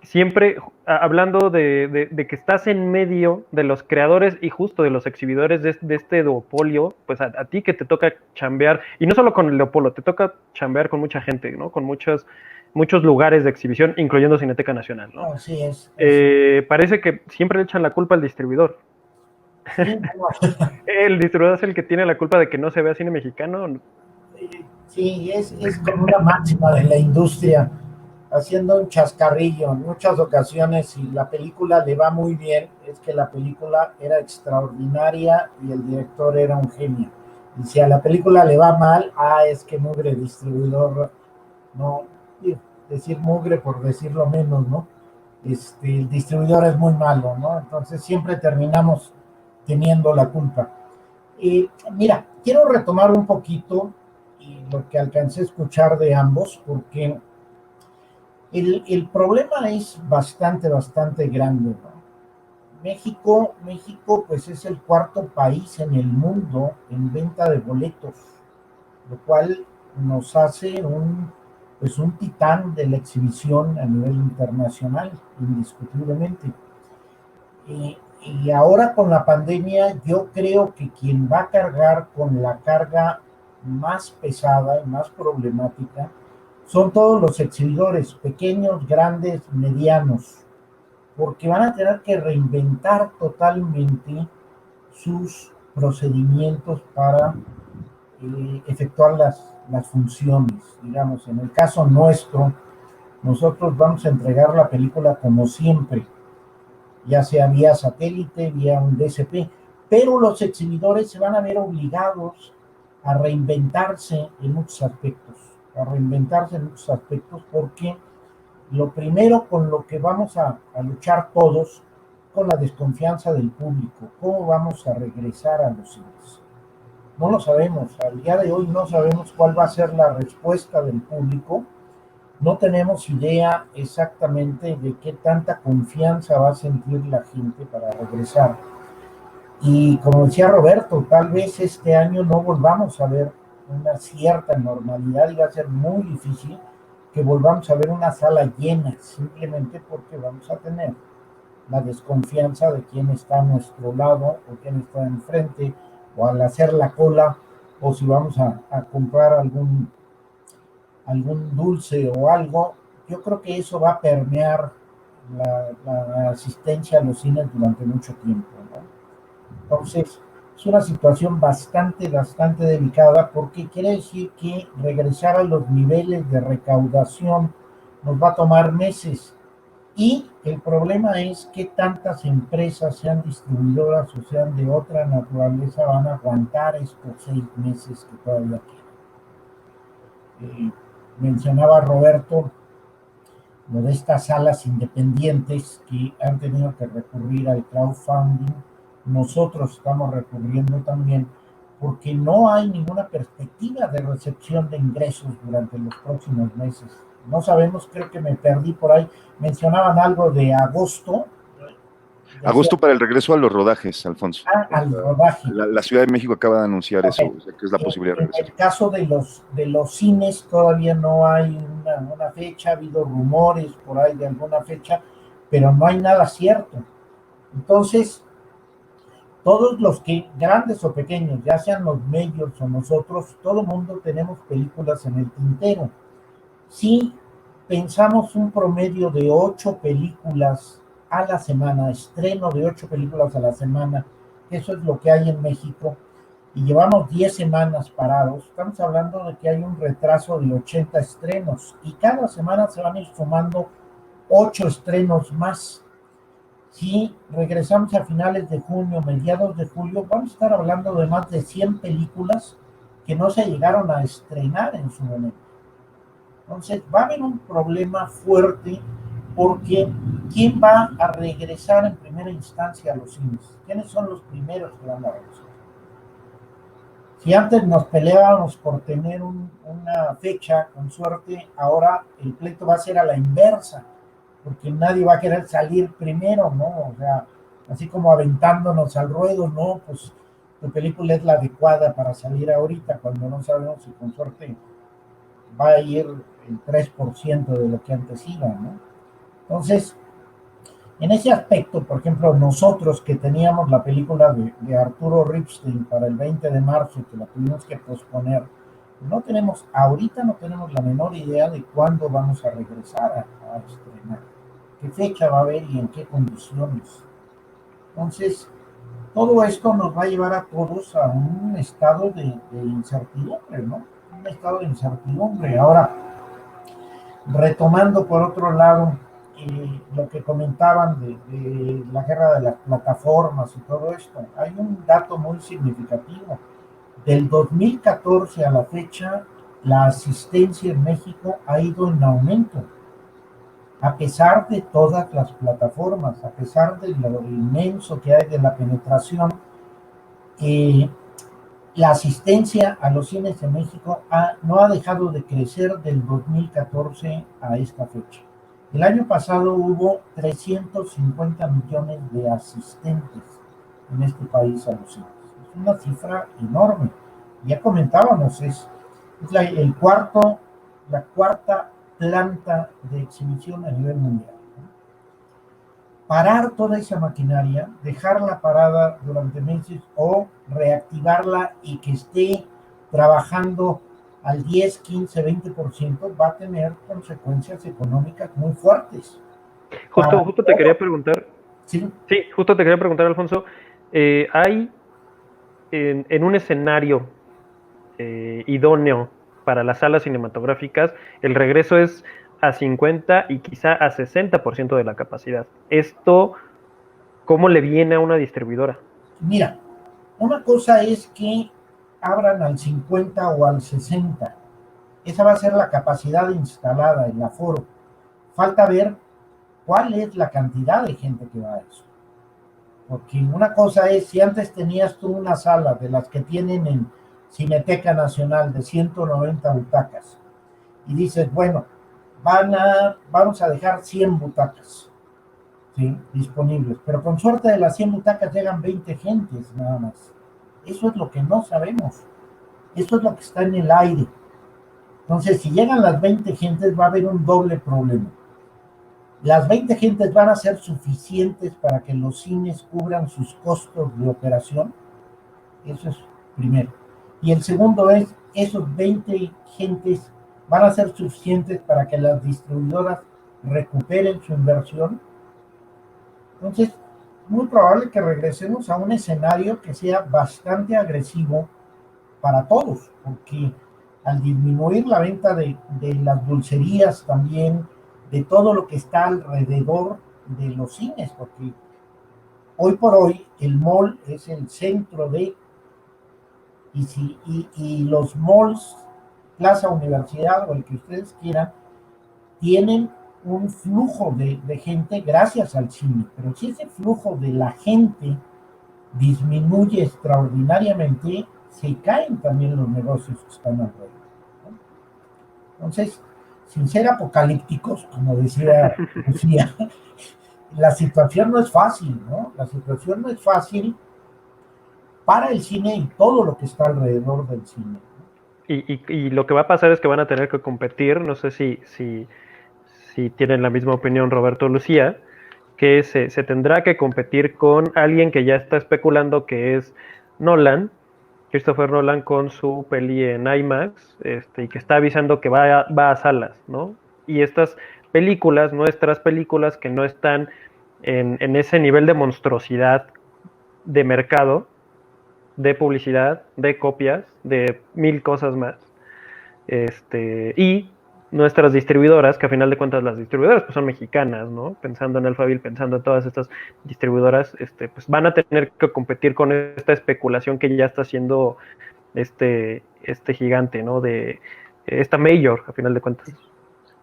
siempre, hablando de que estás en medio de los creadores y justo de los exhibidores de este duopolio, pues a ti que te toca chambear, y no solo con el duopolio, te toca chambear con mucha gente, ¿no? Con muchos lugares de exhibición, incluyendo Cineteca Nacional, ¿no? Así es. Parece que siempre le echan la culpa al distribuidor. Sí, ¿El distribuidor es el que tiene la culpa de que no se vea cine mexicano? Sí, es como una máxima de la industria, haciendo un chascarrillo en muchas ocasiones. Si la película le va muy bien, es que la película era extraordinaria y el director era un genio. Y si a la película le va mal, es que mugre distribuidor, no, decir mugre por decirlo menos, ¿no? El distribuidor es muy malo, ¿no? Entonces siempre terminamos teniendo la culpa. Mira, quiero retomar un poquito lo que alcancé a escuchar de ambos, porque el problema es bastante grande, ¿no? México, pues es el cuarto país en el mundo en venta de boletos, lo cual nos hace un titán de la exhibición a nivel internacional, indiscutiblemente. Y ahora con la pandemia, yo creo que quien va a cargar con la carga más pesada y más problemática son todos los exhibidores, pequeños, grandes, medianos, porque van a tener que reinventar totalmente sus procedimientos para efectuar las funciones. Digamos, en el caso nuestro, nosotros vamos a entregar la película como siempre, ya sea vía satélite, vía un DCP, pero los exhibidores se van a ver obligados a reinventarse en muchos aspectos, porque lo primero con lo que vamos a luchar todos, con la desconfianza del público. ¿Cómo vamos a regresar a los cines? No lo sabemos, al día de hoy no sabemos cuál va a ser la respuesta del público. No tenemos idea exactamente de qué tanta confianza va a sentir la gente para regresar. Y como decía Roberto, tal vez este año no volvamos a ver una cierta normalidad y va a ser muy difícil que volvamos a ver una sala llena, simplemente porque vamos a tener la desconfianza de quién está a nuestro lado o quién está enfrente, o al hacer la cola, o si vamos a comprar algún dulce o algo. Yo creo que eso va a permear la asistencia a los cines durante mucho tiempo, ¿no? Entonces, es una situación bastante delicada, porque quiere decir que regresar a los niveles de recaudación nos va a tomar meses. Y el problema es que tantas empresas, sean distribuidoras o sean de otra naturaleza, van a aguantar estos 6 meses que todavía quedan. Mencionaba Roberto lo de estas salas independientes que han tenido que recurrir al crowdfunding. Nosotros estamos recurriendo también porque no hay ninguna perspectiva de recepción de ingresos durante los próximos meses. No sabemos, creo que me perdí por ahí. Mencionaban algo de agosto. Agosto para el regreso a los rodajes, Alfonso. Al rodaje. La Ciudad de México acaba de anunciar eso, o sea, que es la posibilidad de regresar. En el caso de los cines todavía no hay una fecha, ha habido rumores por ahí de alguna fecha, pero no hay nada cierto. Entonces, todos los que, grandes o pequeños, ya sean los medios o nosotros, todo el mundo tenemos películas en el tintero. Si pensamos un promedio de 8 películas a la semana, estreno de 8 películas a la semana, eso es lo que hay en México, y llevamos 10 semanas parados, estamos hablando de que hay un retraso de 80 estrenos, y cada semana se van a ir sumando 8 estrenos más. Si regresamos a finales de junio, mediados de julio, vamos a estar hablando de más de 100 películas que no se llegaron a estrenar en su momento. Entonces va a haber un problema fuerte porque ¿quién va a regresar en primera instancia a los cines? ¿Quiénes son los primeros que van a regresar? Si antes nos peleábamos por tener una fecha con suerte, ahora el pleito va a ser a la inversa, porque nadie va a querer salir primero, ¿no? O sea, así como aventándonos al ruedo, ¿no? Pues tu película es la adecuada para salir ahorita, cuando no sabemos si con suerte va a ir el 3% de lo que antes iba, ¿no? Entonces, en ese aspecto, por ejemplo, nosotros que teníamos la película de Arturo Ripstein para el 20 de marzo, que la tuvimos que posponer, ahorita no tenemos la menor idea de cuándo vamos a regresar a estrenar, qué fecha va a haber y en qué condiciones. Entonces, todo esto nos va a llevar a todos a un estado de incertidumbre, ¿no? Un estado de incertidumbre. Ahora, retomando por otro lado lo que comentaban de la guerra de las plataformas y todo esto, hay un dato muy significativo. Del 2014 a la fecha, la asistencia en México ha ido en aumento, a pesar de todas las plataformas, a pesar de lo inmenso que hay de la penetración. La asistencia a los cines en México no ha dejado de crecer del 2014 a esta fecha. El año pasado hubo 350 millones de asistentes en este país a los cines. Es una cifra enorme. Ya comentábamos, es la cuarta planta de exhibición a nivel mundial. Parar toda esa maquinaria, dejarla parada durante meses o reactivarla y que esté trabajando al 10, 15, 20%, va a tener consecuencias económicas muy fuertes. Justo te quería preguntar. Sí, Justo te quería preguntar, Alfonso. ¿Hay en un escenario idóneo para las salas cinematográficas, el regreso es a 50 y quizá a 60% de la capacidad? ¿Esto cómo le viene a una distribuidora? Mira, una cosa es que abran al 50 o al 60. Esa va a ser la capacidad instalada, el aforo. Falta ver cuál es la cantidad de gente que va a eso. Porque una cosa es, si antes tenías tú una sala de las que tienen en Cineteca Nacional de 190 butacas, y dices, bueno, vamos a dejar 100 butacas, ¿sí?, disponibles, pero con suerte de las 100 butacas llegan 20 gentes nada más. Eso es lo que no sabemos. Eso es lo que está en el aire. Entonces, si llegan las 20 gentes, va a haber un doble problema. Las 20 gentes van a ser suficientes para que los cines cubran sus costos de operación. Eso es primero. Y el segundo es, esos 20 gentes van a ser suficientes para que las distribuidoras recuperen su inversión. Entonces, es muy probable que regresemos a un escenario que sea bastante agresivo para todos, porque al disminuir la venta de las dulcerías también, de todo lo que está alrededor de los cines, porque hoy por hoy el mall es el centro de, y los malls, Plaza Universidad o el que ustedes quieran, tienen un flujo de gente gracias al cine, pero si ese flujo de la gente disminuye extraordinariamente, se caen también los negocios que están alrededor, ¿no? Entonces, sin ser apocalípticos, como decía Lucía, la situación no es fácil, ¿no? La situación no es fácil para el cine y todo lo que está alrededor del cine. Y lo que va a pasar es que van a tener que competir, no sé si tienen la misma opinión Roberto o Lucía, que se tendrá que competir con alguien que ya está especulando, que es Nolan, Christopher Nolan, con su peli en IMAX, y que está avisando que va a salas, ¿no? Y estas películas, nuestras películas que no están en ese nivel de monstruosidad de mercado, de publicidad, de copias, de mil cosas más, y nuestras distribuidoras, que a final de cuentas las distribuidoras pues son mexicanas, ¿no? Pensando en Alphaville, pensando en todas estas distribuidoras, pues van a tener que competir con esta especulación que ya está haciendo este gigante, ¿no? De esta Major, a final de cuentas.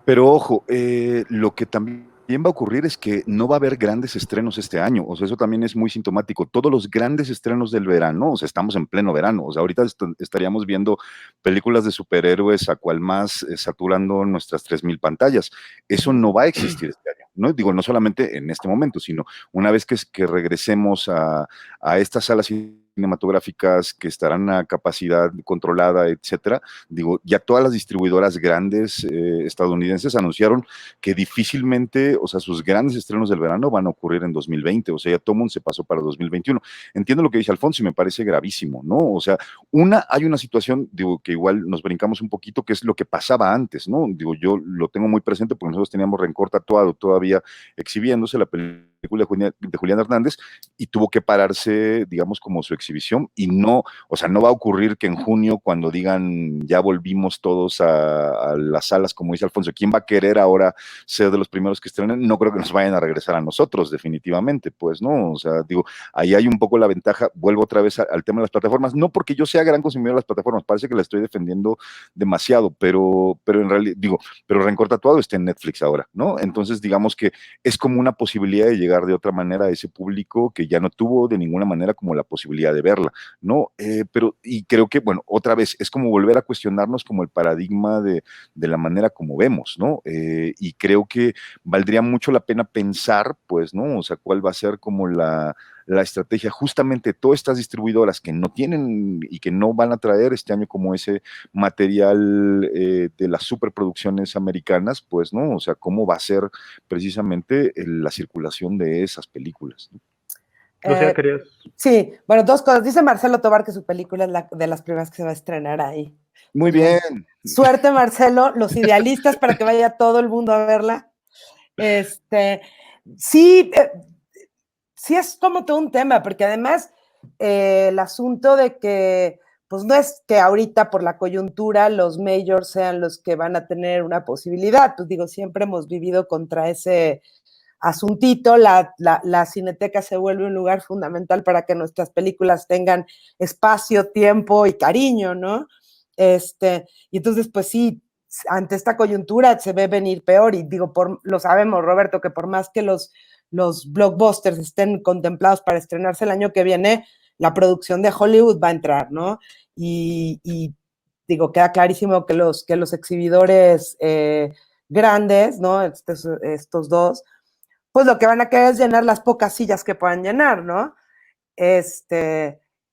Pero ojo, lo que también va a ocurrir es que no va a haber grandes estrenos este año, o sea, eso también es muy sintomático. Todos los grandes estrenos del verano, o sea, estamos en pleno verano, o sea, ahorita estaríamos viendo películas de superhéroes a cual más saturando nuestras 3,000 pantallas. Eso no va a existir este año, ¿no? Digo, no solamente en este momento, sino una vez que regresemos a estas salas cinematográficas que estarán a capacidad controlada, etcétera. Digo, ya todas las distribuidoras grandes estadounidenses anunciaron que difícilmente, o sea, sus grandes estrenos del verano van a ocurrir en 2020, o sea, ya todo mundo se pasó para 2021. Entiendo lo que dice Alfonso y me parece gravísimo, ¿no? O sea, hay una situación, digo, que igual nos brincamos un poquito, que es lo que pasaba antes, ¿no? Digo, yo lo tengo muy presente porque nosotros teníamos Rencor Tatuado todavía exhibiéndose, la película de Julián Hernández, y tuvo que pararse, digamos, como su exhibición, y no, o sea, no va a ocurrir que en junio, cuando digan ya volvimos todos a las salas, como dice Alfonso, ¿quién va a querer ahora ser de los primeros que estrenen? No creo que nos vayan a regresar a nosotros, definitivamente, pues, ¿no? O sea, digo, ahí hay un poco la ventaja, vuelvo otra vez al tema de las plataformas, no porque yo sea gran consumidor de las plataformas, parece que la estoy defendiendo demasiado, pero en realidad, digo, pero Rencor Tatuado está en Netflix ahora, ¿no? Entonces, digamos que es como una posibilidad de llegar de otra manera a ese público que ya no tuvo de ninguna manera como la posibilidad de verla, ¿no? Y creo que, bueno, otra vez, es como volver a cuestionarnos como el paradigma de la manera como vemos, ¿no? Y creo que valdría mucho la pena pensar, pues, ¿no? O sea, cuál va a ser como la estrategia, justamente todas estas distribuidoras que no tienen y que no van a traer este año como ese material de las superproducciones americanas, pues, ¿no? O sea, cómo va a ser precisamente la circulación de esas películas, ¿no? Lucía, querías. Sí, bueno, dos cosas. Dice Marcelo Tobar que su película es de las primeras que se va a estrenar ahí. Muy bien. Suerte, Marcelo, los idealistas para que vaya todo el mundo a verla. Sí, sí es como todo un tema, porque además el asunto de que, pues no es que ahorita por la coyuntura los majors sean los que van a tener una posibilidad, pues digo, siempre hemos vivido contra ese asuntito, la Cineteca se vuelve un lugar fundamental para que nuestras películas tengan espacio, tiempo y cariño, ¿no? Y entonces, pues sí, ante esta coyuntura se ve venir peor, y digo, lo sabemos, Roberto, que por más que los blockbusters estén contemplados para estrenarse el año que viene, la producción de Hollywood va a entrar, ¿no? Y digo, queda clarísimo que los exhibidores grandes, ¿no? Estos dos, pues lo que van a querer es llenar las pocas sillas que puedan llenar, ¿no?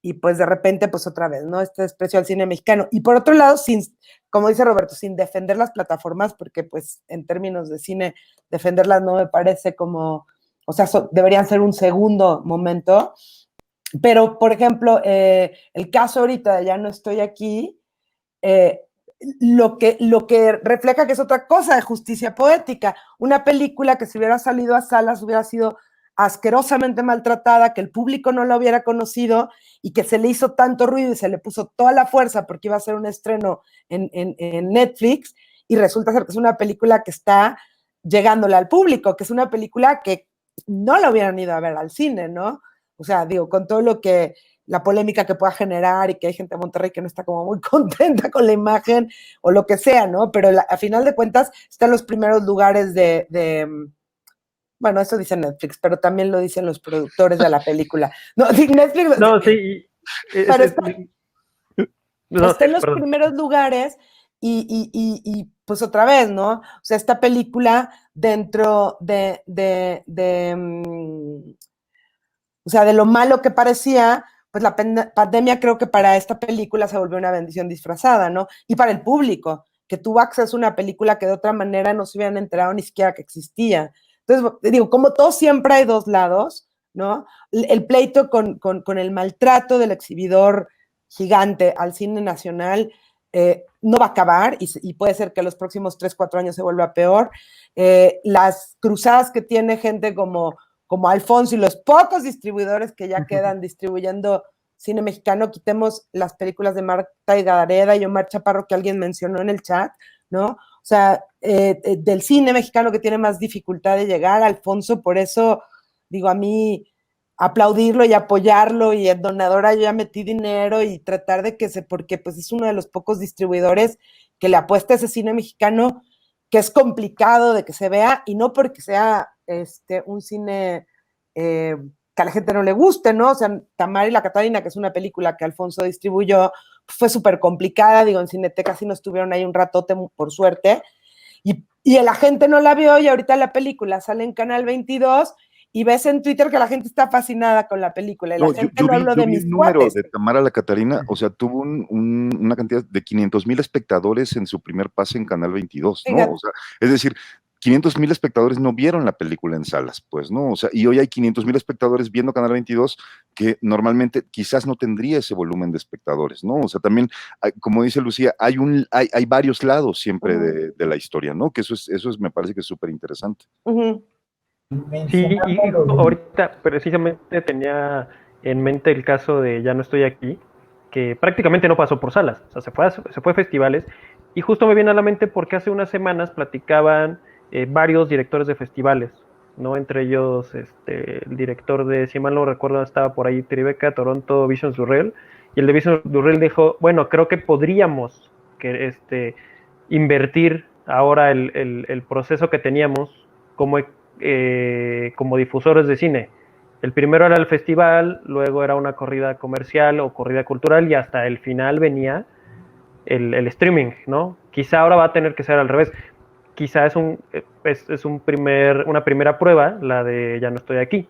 Y pues de repente, pues otra vez, ¿no? Este desprecio al cine mexicano. Y por otro lado, como dice Roberto, sin defender las plataformas, porque pues en términos de cine, defenderlas no me parece como, o sea, deberían ser un segundo momento. Pero, por ejemplo, el caso ahorita de Ya no estoy aquí, lo que refleja que es otra cosa de justicia poética. Una película que si hubiera salido a salas hubiera sido asquerosamente maltratada, que el público no la hubiera conocido y que se le hizo tanto ruido y se le puso toda la fuerza porque iba a ser un estreno en Netflix, y resulta ser que es una película que está llegándole al público, que es una película que no la hubieran ido a ver al cine, ¿no? O sea, digo, con todo lo que la polémica que pueda generar y que hay gente de Monterrey que no está como muy contenta con la imagen o lo que sea, ¿no? Pero a final de cuentas está en los primeros lugares bueno, eso dice Netflix, pero también lo dicen los productores de la película. No, Netflix. No, sí. Pero está en los perdón. primeros lugares y pues otra vez, ¿no? O sea, esta película dentro o sea, de lo malo que parecía, pues la pandemia creo que para esta película se volvió una bendición disfrazada, ¿no? Y para el público, que tuvo acceso a una película que de otra manera no se hubieran enterado ni siquiera que existía. Entonces, digo, como todo siempre hay dos lados, ¿no? El pleito con el maltrato del exhibidor gigante al cine nacional no va a acabar y puede ser que los próximos 3, 4 años se vuelva peor. Las cruzadas que tiene gente como Alfonso y los pocos distribuidores que ya quedan distribuyendo cine mexicano, quitemos las películas de Marta Gareda y Omar Chaparro que alguien mencionó en el chat, ¿no? O sea, del cine mexicano que tiene más dificultad de llegar, Alfonso, por eso digo, a mí aplaudirlo y apoyarlo y en Donadora yo ya metí dinero y tratar de porque pues es uno de los pocos distribuidores que le apuesta a ese cine mexicano que es complicado de que se vea y no porque sea un cine que a la gente no le guste, ¿no? O sea, Tamara y la Catarina, que es una película que Alfonso distribuyó, fue súper complicada, digo, en Cineteca sí nos tuvieron ahí un ratote, por suerte, y la gente no la vio y ahorita la película sale en Canal 22 y ves en Twitter que la gente está fascinada con la película y la gente no habló de mis el número cuates. de Tamara la Catarina, o sea, tuvo una cantidad de 500,000 espectadores en su primer pase en Canal 22, ¿no? Fíjate. O sea, es decir, 500,000 espectadores no vieron la película en salas, pues, ¿no? O sea, y hoy hay 500,000 espectadores viendo Canal 22 que normalmente quizás no tendría ese volumen de espectadores, ¿no? O sea, también, como dice Lucía, hay varios lados siempre de la historia, ¿no? Que eso es, me parece que es súper interesante. Sí, y ahorita precisamente tenía en mente el caso de Ya no estoy aquí, que prácticamente no pasó por salas, o sea, se fue a festivales, y justo me viene a la mente porque hace unas semanas platicaban varios directores de festivales, ¿no? Entre ellos el director de, si mal no recuerdo, estaba por ahí Tribeca, Toronto Visions Durrell, y el de Visions Durrell dijo, bueno, creo que podríamos invertir ahora el proceso que teníamos como difusores de cine. El primero era el festival, luego era una corrida comercial o corrida cultural y hasta el final venía el streaming, ¿no? Quizá ahora va a tener que ser al revés. Quizá es una primera prueba, la de Ya no estoy aquí.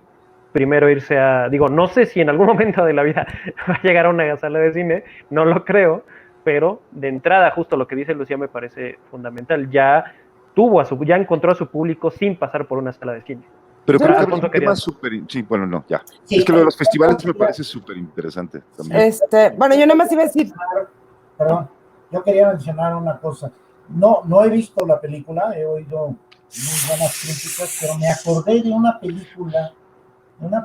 Primero irse digo, no sé si en algún momento de la vida va a llegar a una sala de cine, no lo creo, pero de entrada justo lo que dice Lucía me parece fundamental. Ya encontró a su público sin pasar por una sala de cine. Pero creo que Alfonso es un quería... tema súper... Sí, bueno, no, ya. Sí, es que lo de los festivales me parece súper interesante también. Bueno, yo nada más iba a decir... Perdón, yo quería mencionar una cosa. No he visto la película, he oído muy buenas críticas, pero me acordé de una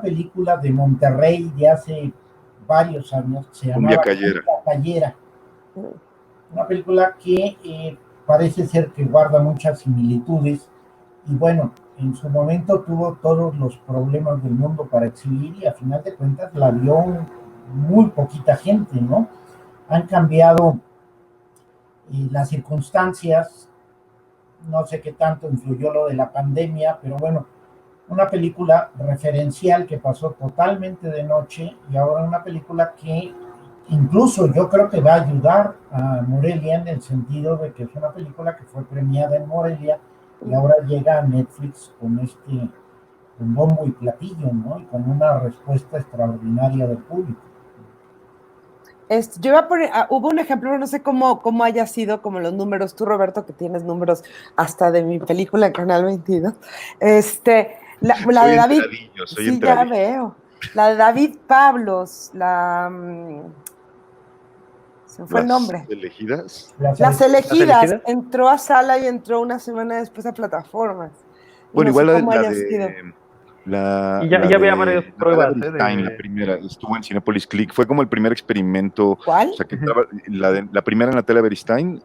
película de Monterrey de hace varios años, se llamaba Cumbia Callera. Una película que parece ser que guarda muchas similitudes y bueno, en su momento tuvo todos los problemas del mundo para exhibir y a final de cuentas la vio muy poquita gente, ¿no? Han cambiado las circunstancias, no sé qué tanto influyó lo de la pandemia, pero bueno, una película referencial que pasó totalmente de noche y ahora una película que incluso yo creo que va a ayudar a Morelia en el sentido de que es una película que fue premiada en Morelia y ahora llega a Netflix con bombo y platillo, ¿no? Y con una respuesta extraordinaria del público. Yo iba a poner, hubo un ejemplo, no sé cómo haya sido, como los números, tú Roberto, que tienes números hasta de mi película en Canal 22, la de David, sí, ya veo, la de David Pablos, se me fue el nombre. ¿Elegidas? Las elegidas, entró a sala y entró una semana después a plataformas. Bueno, no igual sé cómo haya sido. ya había varias pruebas. La primera, estuvo en Cinépolis Click, fue como el primer experimento. ¿Cuál? O sea, que estaba, la primera en la tele Beristain,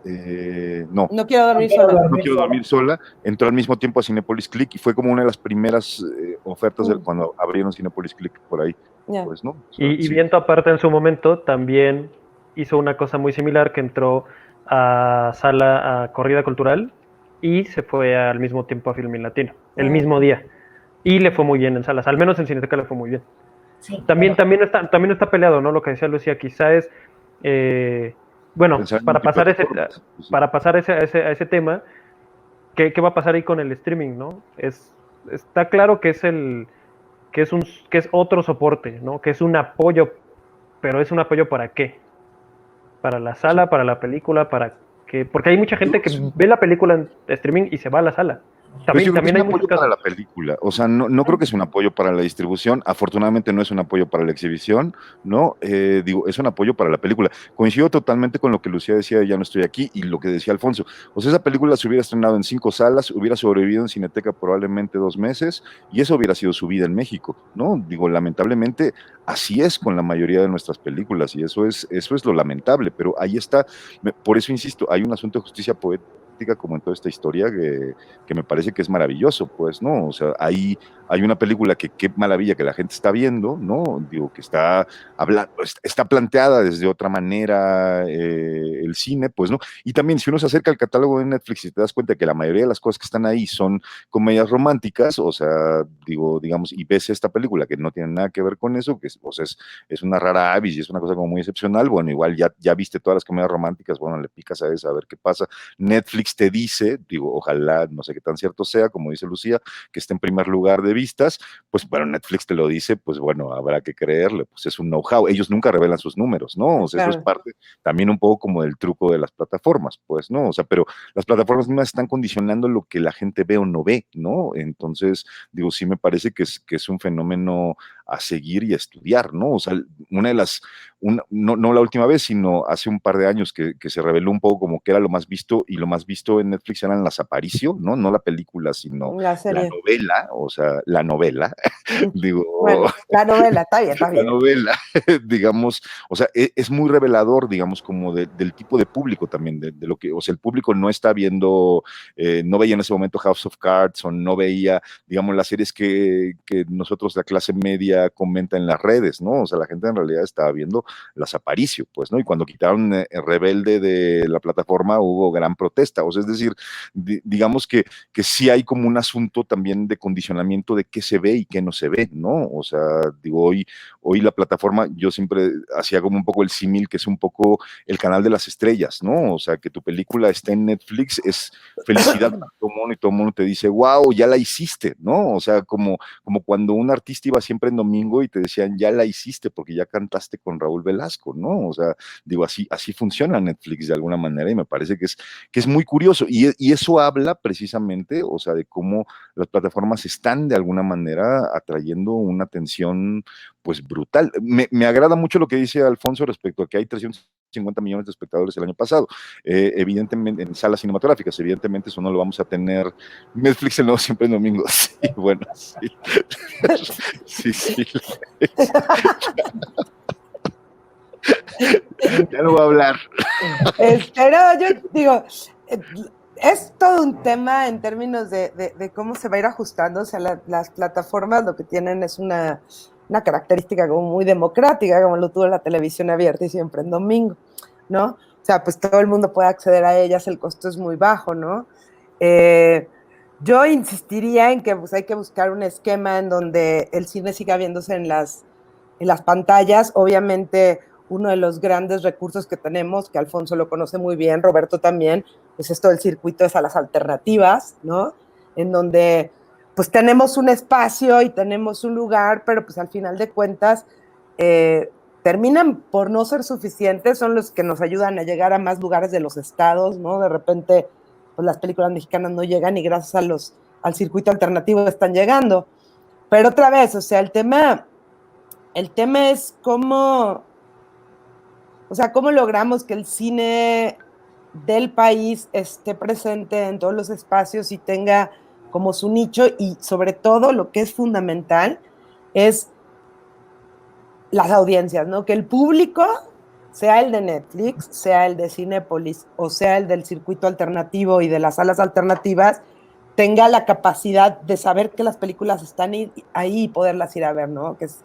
no. No quiero dormir sola. No quiero dormir sola, entró al mismo tiempo a Cinépolis Click y fue como una de las primeras ofertas cuando abrieron Cinépolis Click por ahí. Pues, ¿no? O sea, y Viento Aparte en su momento también hizo una cosa muy similar, que entró a corrida cultural y se fue al mismo tiempo a Filmin Latino, el mismo día. Y le fue muy bien en salas, al menos en Cineteca le fue muy bien. Sí, también está peleado, ¿no? Lo que decía Lucía, quizá es, bueno, para pasar a ese tema, ¿qué va a pasar ahí con el streaming, no? Está claro que es otro soporte, ¿no? Que es un apoyo, pero es un apoyo ¿para qué? Para la sala, para la película, para qué, porque hay mucha gente que ve la película en streaming y se va a la sala. Pues yo creo que es También un hay muchos apoyo para casos. la película, o sea, no creo que sea un apoyo para la distribución, afortunadamente no es un apoyo para la exhibición, ¿no? Digo, es un apoyo para la película. Coincido totalmente con lo que Lucía decía de Ya no estoy aquí y lo que decía Alfonso. O sea, esa película se hubiera estrenado en 5 salas, hubiera sobrevivido en Cineteca probablemente 2 meses y eso hubiera sido su vida en México, ¿no? Digo, lamentablemente así es con la mayoría de nuestras películas y eso es lo lamentable, pero ahí está, por eso insisto, hay un asunto de justicia poética como en toda esta historia que me parece que es maravilloso, pues, ¿no? O sea, hay una película que qué maravilla que la gente está viendo, ¿no? Digo, que está planteada desde otra manera el cine, pues, ¿no? Y también si uno se acerca al catálogo de Netflix y te das cuenta que la mayoría de las cosas que están ahí son comedias románticas, o sea, digo, digamos, y ves esta película que no tiene nada que ver con eso, que o sea, es una rara avis y es una cosa como muy excepcional, bueno, igual ya viste todas las comedias románticas, bueno, le picas a esa a ver qué pasa. Netflix te dice, digo, ojalá, no sé qué tan cierto sea, como dice Lucía, que esté en primer lugar de vistas, pues bueno, Netflix te lo dice, pues bueno, habrá que creerle, pues es un know-how. Ellos nunca revelan sus números, ¿no? O sea, eso es Claro. parte también un poco como del truco de las plataformas, pues, ¿no? O sea, pero las plataformas mismas están condicionando lo que la gente ve o no ve, ¿no? Entonces, digo, sí me parece que es un fenómeno a seguir y a estudiar, ¿no? O sea, una de las, no la última vez, sino hace un par de años que se reveló un poco como que era lo más visto, y lo más visto en Netflix eran las Aparicio, ¿no? No la película, sino La la serie. novela, o sea, la novela, digo, Bueno, la novela, está bien, está la bien. novela, digamos, o sea, es muy revelador, digamos, como del tipo de público también, de lo que, o sea, el público no está viendo, no veía en ese momento House of Cards o no veía, digamos, las series que nosotros, la clase media, comenta en las redes, ¿no? O sea, la gente en realidad estaba viendo las Aparicio, pues, ¿no? Y cuando quitaron Rebelde de la plataforma hubo gran protesta, o sea, es decir, digamos que sí hay como un asunto también de condicionamiento de qué se ve y qué no se ve, ¿no? O sea, digo, hoy la plataforma, yo siempre hacía como un poco el símil, que es un poco el canal de las estrellas, ¿no? O sea, que tu película esté en Netflix es felicidad para todo el mundo y todo el mundo te dice, wow, ya la hiciste, ¿no? O sea, como cuando un artista iba siempre en domingo y te decían, ya la hiciste porque ya cantaste con Raúl Velasco, ¿no? O sea, digo, así funciona Netflix de alguna manera y me parece que es muy curioso y eso habla precisamente, o sea, de cómo las plataformas están de alguna manera atrayendo una atención pues brutal. Me agrada mucho lo que dice Alfonso respecto a que hay 350 millones de espectadores el año pasado, evidentemente en salas cinematográficas, evidentemente eso no lo vamos a tener. Netflix el nuevo siempre en domingo, sí, bueno, sí, sí, ya no voy a hablar. No, yo digo, eh, es todo un tema en términos de cómo se va a ir ajustando. O sea, las plataformas lo que tienen es una característica como muy democrática, como lo tuvo la televisión abierta y siempre en domingo, ¿no? O sea, pues todo el mundo puede acceder a ellas, el costo es muy bajo, ¿no? Yo insistiría en que pues, hay que buscar un esquema en donde el cine siga viéndose en las pantallas. Obviamente, uno de los grandes recursos que tenemos, que Alfonso lo conoce muy bien, Roberto también, pues es todo el circuito de salas alternativas, ¿no? En donde pues tenemos un espacio y tenemos un lugar, pero pues al final de cuentas terminan por no ser suficientes, son los que nos ayudan a llegar a más lugares de los estados, ¿no? De repente, pues las películas mexicanas no llegan y gracias al circuito alternativo están llegando. Pero otra vez, o sea, el tema es cómo, o sea, cómo logramos que el cine del país esté presente en todos los espacios y tenga como su nicho y sobre todo lo que es fundamental es las audiencias, ¿no? Que el público, sea el de Netflix, sea el de Cinépolis o sea el del circuito alternativo y de las salas alternativas, tenga la capacidad de saber que las películas están ahí y poderlas ir a ver, ¿no? Que es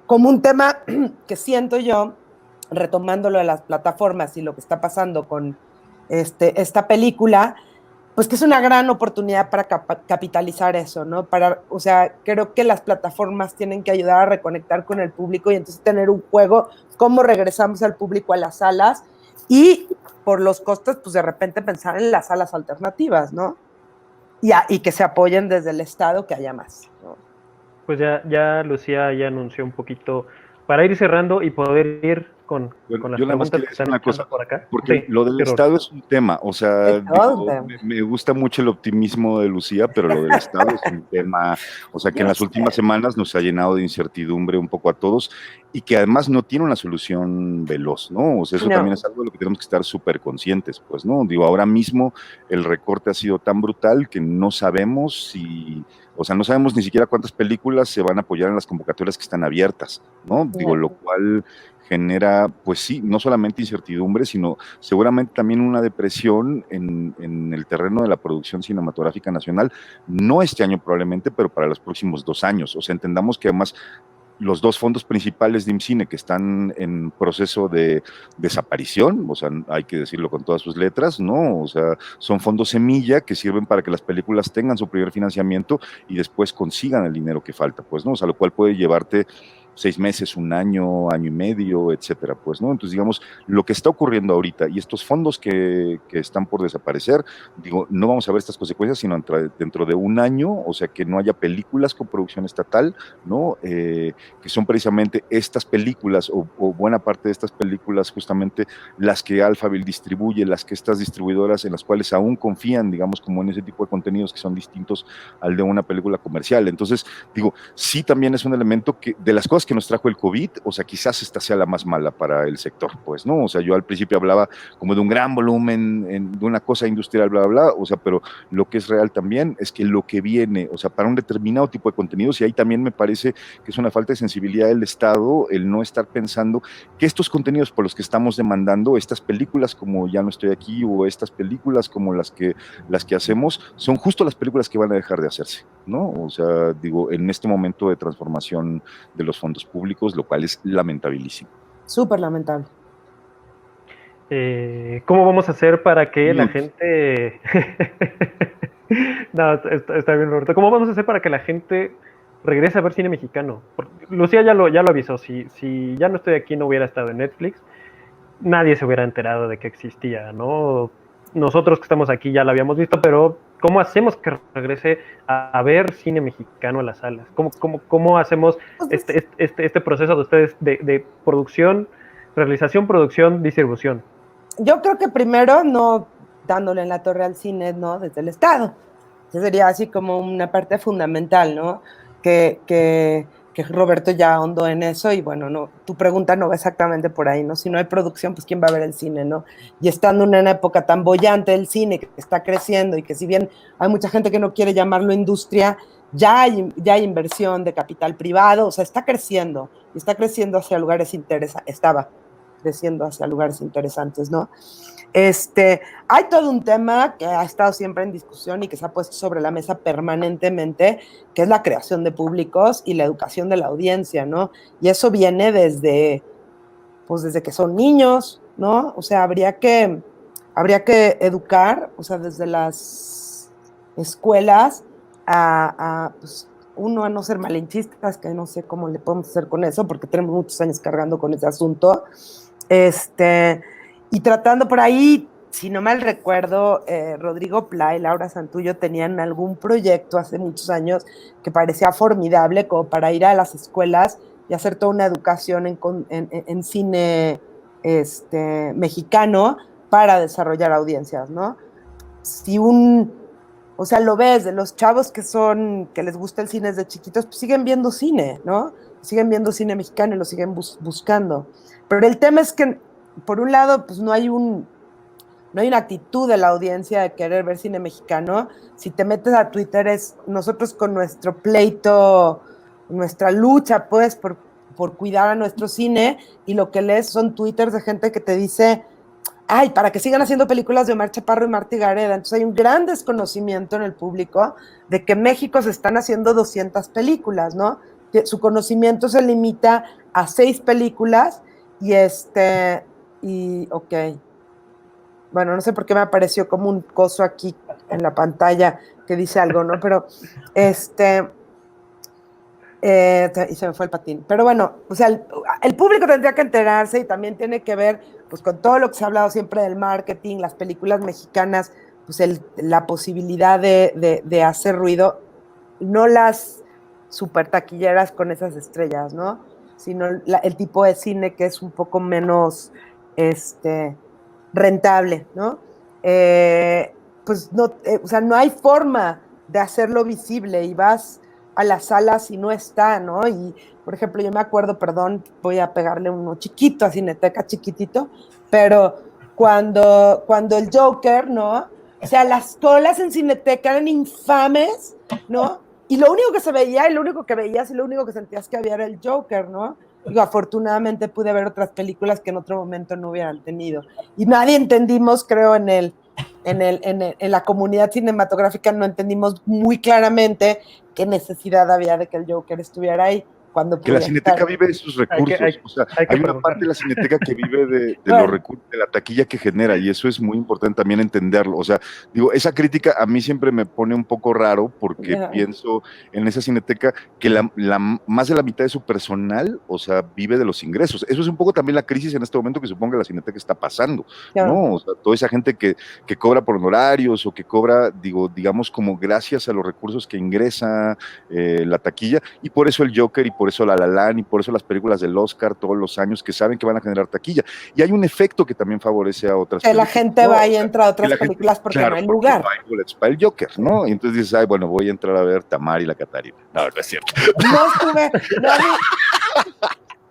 como un tema que siento yo, retomando lo de las plataformas y lo que está pasando con esta película, pues que es una gran oportunidad para capitalizar eso, ¿no? O sea, creo que las plataformas tienen que ayudar a reconectar con el público y entonces tener un juego, cómo regresamos al público a las salas y por los costos, pues de repente pensar en las salas alternativas, ¿no? Y que se apoyen desde el Estado, que haya más, ¿no? Pues ya Lucía ya anunció un poquito, para ir cerrando y poder ir con las Yo nada más preguntas quería que decir están una echando cosa, por acá. porque Sí, lo del quiero- Estado es un tema, o sea, Es todo un digo, tema. me gusta mucho el optimismo de Lucía, pero lo del Estado es un tema, o sea, que en Yo las últimas sé. semanas nos ha llenado de incertidumbre un poco a todos y que además no tiene una solución veloz, ¿no? O sea, eso también No. es algo de lo que tenemos que estar súper conscientes, pues, ¿no? Digo, ahora mismo el recorte ha sido tan brutal que no sabemos si, o sea, no sabemos ni siquiera cuántas películas se van a apoyar en las convocatorias que están abiertas, ¿no? Digo, lo No. cual genera, pues sí, no solamente incertidumbre, sino seguramente también una depresión en el terreno de la producción cinematográfica nacional, no este año probablemente, pero para los próximos 2 años. O sea, entendamos que además los dos fondos principales de IMCINE que están en proceso de desaparición, o sea, hay que decirlo con todas sus letras, ¿no? O sea, son fondos semilla que sirven para que las películas tengan su primer financiamiento y después consigan el dinero que falta, pues, ¿no? O sea, lo cual puede llevarte 6 meses, un año, año y medio, etcétera, pues, ¿no? Entonces, digamos, lo que está ocurriendo ahorita y estos fondos que están por desaparecer, digo, no vamos a ver estas consecuencias sino dentro de un año, o sea, que no haya películas con producción estatal, ¿no? Que son precisamente estas películas o buena parte de estas películas justamente las que Alphaville distribuye, las que estas distribuidoras en las cuales aún confían, digamos, como en ese tipo de contenidos que son distintos al de una película comercial. Entonces, digo, sí también es un elemento que de las cosas que nos trajo el COVID, o sea, quizás esta sea la más mala para el sector, pues, ¿no? O sea, yo al principio hablaba como de un gran volumen, de una cosa industrial, bla, bla, bla, o sea, pero lo que es real también es que lo que viene, o sea, para un determinado tipo de contenidos, y ahí también me parece que es una falta de sensibilidad del Estado el no estar pensando que estos contenidos por los que estamos demandando, estas películas como Ya no estoy aquí o estas películas como las que hacemos, son justo las películas que van a dejar de hacerse, ¿no? O sea, digo, en este momento de transformación de los fondos públicos, lo cual es lamentabilísimo. Súper lamentable. ¿Cómo vamos a hacer para que la Mute. gente... No, está bien, Roberto. ¿Cómo vamos a hacer para que la gente regrese a ver cine mexicano? Lucía ya lo avisó. Si ya no estoy aquí, no hubiera estado en Netflix, nadie se hubiera enterado de que existía, ¿no? Nosotros que estamos aquí ya lo habíamos visto, pero ¿cómo hacemos que regrese a ver cine mexicano a las salas? ¿Cómo hacemos Pues, este proceso de ustedes de producción, realización, producción, distribución? yo creo que primero no dándole en la torre al cine, ¿no? Desde el Estado. Eso sería así como una parte fundamental, ¿no? Que Roberto ya ahondó en eso y bueno, no, tu pregunta no va exactamente por ahí, ¿no? Si no hay producción, pues ¿quién va a ver el cine, ¿no? Y estando en una época tan bollante del cine que está creciendo y que si bien hay mucha gente que no quiere llamarlo industria, ya hay inversión de capital privado, o sea, está creciendo y está creciendo hacia lugares interesantes, estaba creciendo hacia lugares interesantes, ¿no? Hay todo un tema que ha estado siempre en discusión y que se ha puesto sobre la mesa permanentemente, que es la creación de públicos y la educación de la audiencia, ¿no? Y eso viene pues desde que son niños, ¿no? O sea, habría que educar, o sea, desde las escuelas pues, uno, a no ser malinchistas, que no sé cómo le podemos hacer con eso, porque tenemos muchos años cargando con ese asunto, y tratando por ahí, si no mal recuerdo, Rodrigo Pla y Laura Santullo tenían algún proyecto hace muchos años que parecía formidable como para ir a las escuelas y hacer toda una educación en cine mexicano para desarrollar audiencias, ¿no? Si o sea, lo ves, de los chavos que les gusta el cine desde chiquitos, pues siguen viendo cine, ¿no? Siguen viendo cine mexicano y lo siguen buscando. Pero el tema es que, por un lado, pues no hay una actitud de la audiencia de querer ver cine mexicano. Si te metes a Twitter, es nosotros con nuestro pleito, nuestra lucha, pues, por cuidar a nuestro cine, y lo que lees son twitters de gente que te dice, ay, para que sigan haciendo películas de Omar Chaparro y Martí Gareda. Entonces hay un gran desconocimiento en el público de que en México se están haciendo 200 películas, ¿no? Que su conocimiento se limita a 6 películas ok. Bueno, no sé por qué me apareció como un coso aquí en la pantalla que dice algo, ¿no? Pero y se me fue el patín. Pero bueno, o sea, el público tendría que enterarse y también tiene que ver, pues, con todo lo que se ha hablado siempre del marketing, las películas mexicanas, pues, la posibilidad de hacer ruido, no las super taquilleras con esas estrellas, ¿no? sino el tipo de cine que es un poco menos rentable, ¿no? Pues no, o sea, no hay forma de hacerlo visible y vas a las salas y no está, ¿no? Y, por ejemplo, yo me acuerdo, perdón, voy a pegarle uno chiquito a Cineteca, chiquitito, pero cuando el Joker, ¿no? O sea, las colas en Cineteca eran infames, ¿no? Y lo único que se veía, y lo único que veías, y lo único que sentías que había era el Joker, ¿no? Digo, afortunadamente pude ver otras películas que en otro momento no hubieran tenido. Y nadie entendimos, creo, en la comunidad cinematográfica, no entendimos muy claramente qué necesidad había de que el Joker estuviera ahí cuando Que la podía Cineteca estar. vive de sus recursos, o sea, hay que hay una preguntar. parte de la Cineteca que vive de los Bueno, recursos, de la taquilla que genera, y eso es muy importante también entenderlo. O sea, digo, esa crítica a mí siempre me pone un poco raro porque ya, pienso en esa Cineteca que más de la mitad de su personal, o sea, vive de los ingresos. Eso es un poco también la crisis en este momento que supongo que la Cineteca está pasando, ya. ¿no? O sea, toda esa gente que cobra por honorarios o que cobra, digamos, como gracias a los recursos que ingresa la taquilla, y por eso el Joker, y por eso La La Land, y por eso las películas del Oscar todos los años que saben que van a generar taquilla. Y hay un efecto que también favorece a otras Que la películas, gente ¿no? va O y sea, entra a que otras la gente, películas porque no claro, hay porque no lugar. hay boletos para el Joker, ¿no? Y entonces dices, ay, bueno, voy a entrar a ver Tamar y la Catarina. No, no es cierto. No estuve, no,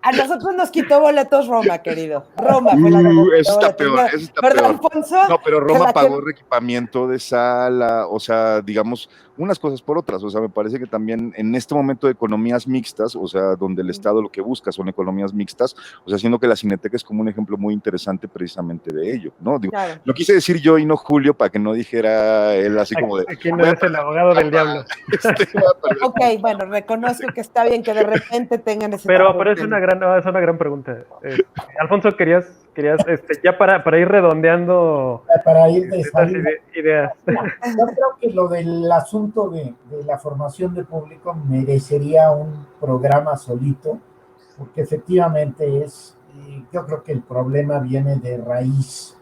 a nosotros nos quitó boletos Roma, querido. Roma fue la que nos Eso quitó está boletos. peor, eso está ¿Verdad, peor. Alfonso? No, pero Que Roma la que... pagó reequipamiento de sala, o sea, digamos, unas cosas por otras. O sea, me parece que también en este momento de economías mixtas, o sea, donde el Estado lo que busca son economías mixtas, o sea, siendo que la Cineteca es como un ejemplo muy interesante precisamente de ello, ¿no? Digo, Claro. lo quise decir yo y no Julio para que no dijera él así como de... Aquí no es el abogado del diablo. Voy a perder. Ok, bueno, reconozco que está bien que de repente tengan ese tipo Pero de es temas. es una gran pregunta. Alfonso, querías ya para ir redondeando Para ir de estas salida. ideas. Yo creo que lo del asunto de la formación de público merecería un programa solito, porque efectivamente yo creo que el problema viene de raíz.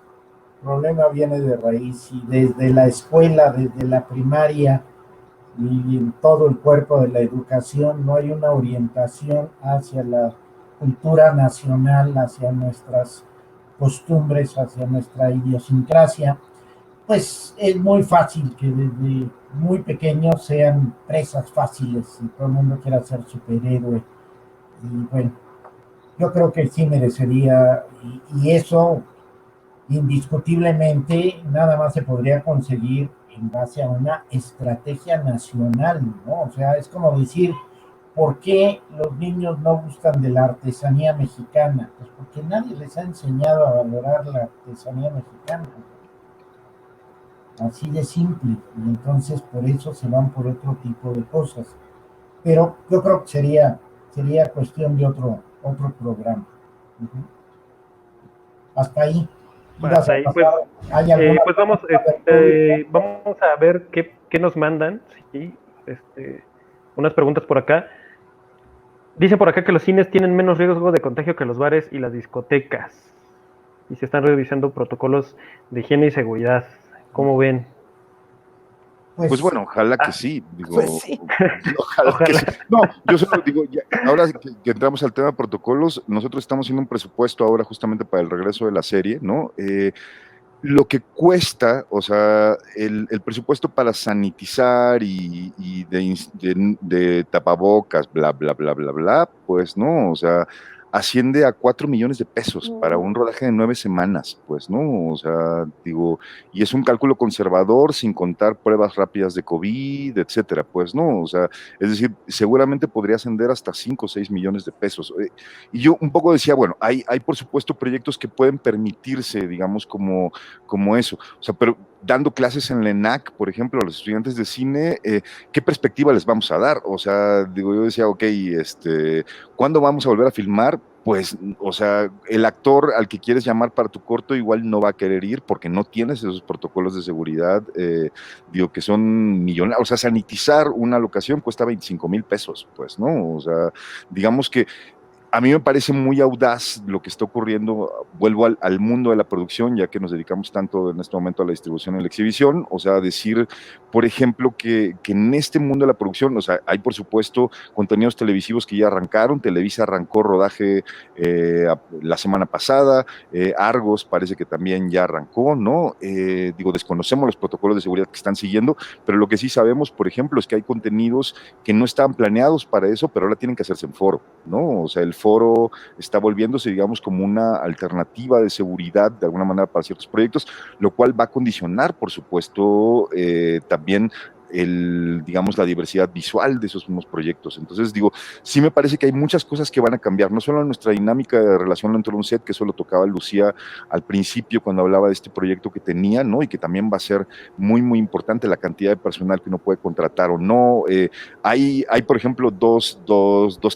El problema viene de raíz y desde la escuela, desde la primaria y en todo el cuerpo de la educación no hay una orientación hacia la cultura nacional, hacia nuestras costumbres, hacia nuestra idiosincrasia. Pues es muy fácil que desde muy pequeños sean presas fáciles y todo el mundo quiera ser superhéroe. Y bueno, yo creo que sí merecería, y eso indiscutiblemente nada más se podría conseguir en base a una estrategia nacional, ¿no? O sea, es como decir, ¿por qué los niños no gustan de la artesanía mexicana? Pues porque nadie les ha enseñado a valorar la artesanía mexicana. Así de simple. Y entonces por eso se van por otro tipo de cosas. Pero yo creo que sería cuestión de otro programa. Uh-huh. Hasta ahí. Ibas Hasta a ahí, pasar. pues, ¿Hay alguna pues vamos, vamos a ver qué nos mandan. Sí, unas preguntas por acá. Dicen por acá que los cines tienen menos riesgo de contagio que los bares y las discotecas. Y se están revisando protocolos de higiene y seguridad. ¿Cómo ven? Pues Pues, bueno, ojalá que sí, Pues digo, sí. ojalá que Ojalá. sí. No, yo solo digo, ahora que entramos al tema de protocolos, nosotros estamos haciendo un presupuesto ahora justamente para el regreso de la serie, ¿no? Lo que cuesta, o sea, el presupuesto para sanitizar y de tapabocas, bla, bla, bla, bla, bla, pues no, o sea, asciende a 4 millones de pesos para un rodaje de 9 semanas, pues no, o sea, digo, y es un cálculo conservador sin contar pruebas rápidas de COVID, etcétera, pues no, o sea, es decir, seguramente podría ascender hasta 5 o 6 millones de pesos. Y yo un poco decía, bueno, hay por supuesto proyectos que pueden permitirse, digamos, como eso. O sea, pero dando clases en la ENAC, por ejemplo, a los estudiantes de cine, ¿qué perspectiva les vamos a dar? O sea, digo, yo decía, ok, ¿cuándo vamos a volver a filmar? Pues, o sea, el actor al que quieres llamar para tu corto igual no va a querer ir porque no tienes esos protocolos de seguridad, digo, que son millonarios. O sea, sanitizar una locación cuesta 25,000 pesos, pues, ¿no? O sea, digamos que A mí me parece muy audaz lo que está ocurriendo. Vuelvo al mundo de la producción, ya que nos dedicamos tanto en este momento a la distribución y la exhibición. O sea, decir, por ejemplo, que en este mundo de la producción, o sea, hay por supuesto contenidos televisivos que ya arrancaron. Televisa arrancó rodaje la semana pasada. Argos parece que también ya arrancó, ¿no? Digo, desconocemos los protocolos de seguridad que están siguiendo, pero lo que sí sabemos, por ejemplo, es que hay contenidos que no estaban planeados para eso, pero ahora tienen que hacerse en foro, ¿no? O sea, el foro está volviéndose, digamos, como una alternativa de seguridad de alguna manera para ciertos proyectos, lo cual va a condicionar, por supuesto, también digamos, la diversidad visual de esos mismos proyectos. Entonces, digo, sí me parece que hay muchas cosas que van a cambiar, no solo nuestra dinámica de relación dentro de un set, que eso lo tocaba Lucía al principio cuando hablaba de este proyecto que tenía, ¿no? Y que también va a ser muy, muy importante la cantidad de personal que uno puede contratar o no. Hay, por ejemplo, dos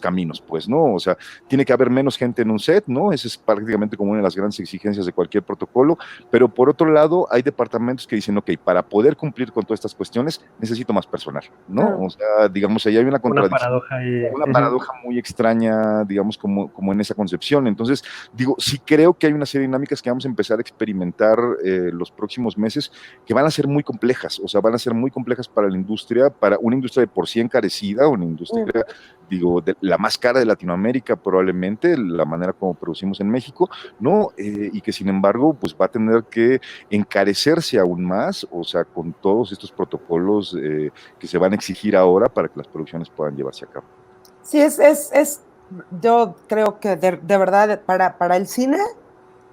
caminos, pues, ¿no? O sea, tiene que haber menos gente en un set, ¿no? Esa es prácticamente como una de las grandes exigencias de cualquier protocolo, pero por otro lado, hay departamentos que dicen, ok, para poder cumplir con todas estas cuestiones, necesito más personal, ¿no? O sea, digamos, ahí hay una contradicción. Una paradoja ahí. Una paradoja muy extraña, digamos, como en esa concepción. Entonces, digo, sí creo que hay una serie de dinámicas que vamos a empezar a experimentar los próximos meses que van a ser muy complejas, o sea, van a ser muy complejas para la industria, para una industria de por sí encarecida, una industria, digo, la más cara de Latinoamérica probablemente, la manera como producimos en México, ¿no? Y que sin embargo, pues va a tener que encarecerse aún más, o sea, con todos estos protocolos que se van a exigir ahora para que las producciones puedan llevarse a cabo. Sí, yo creo que de verdad para el cine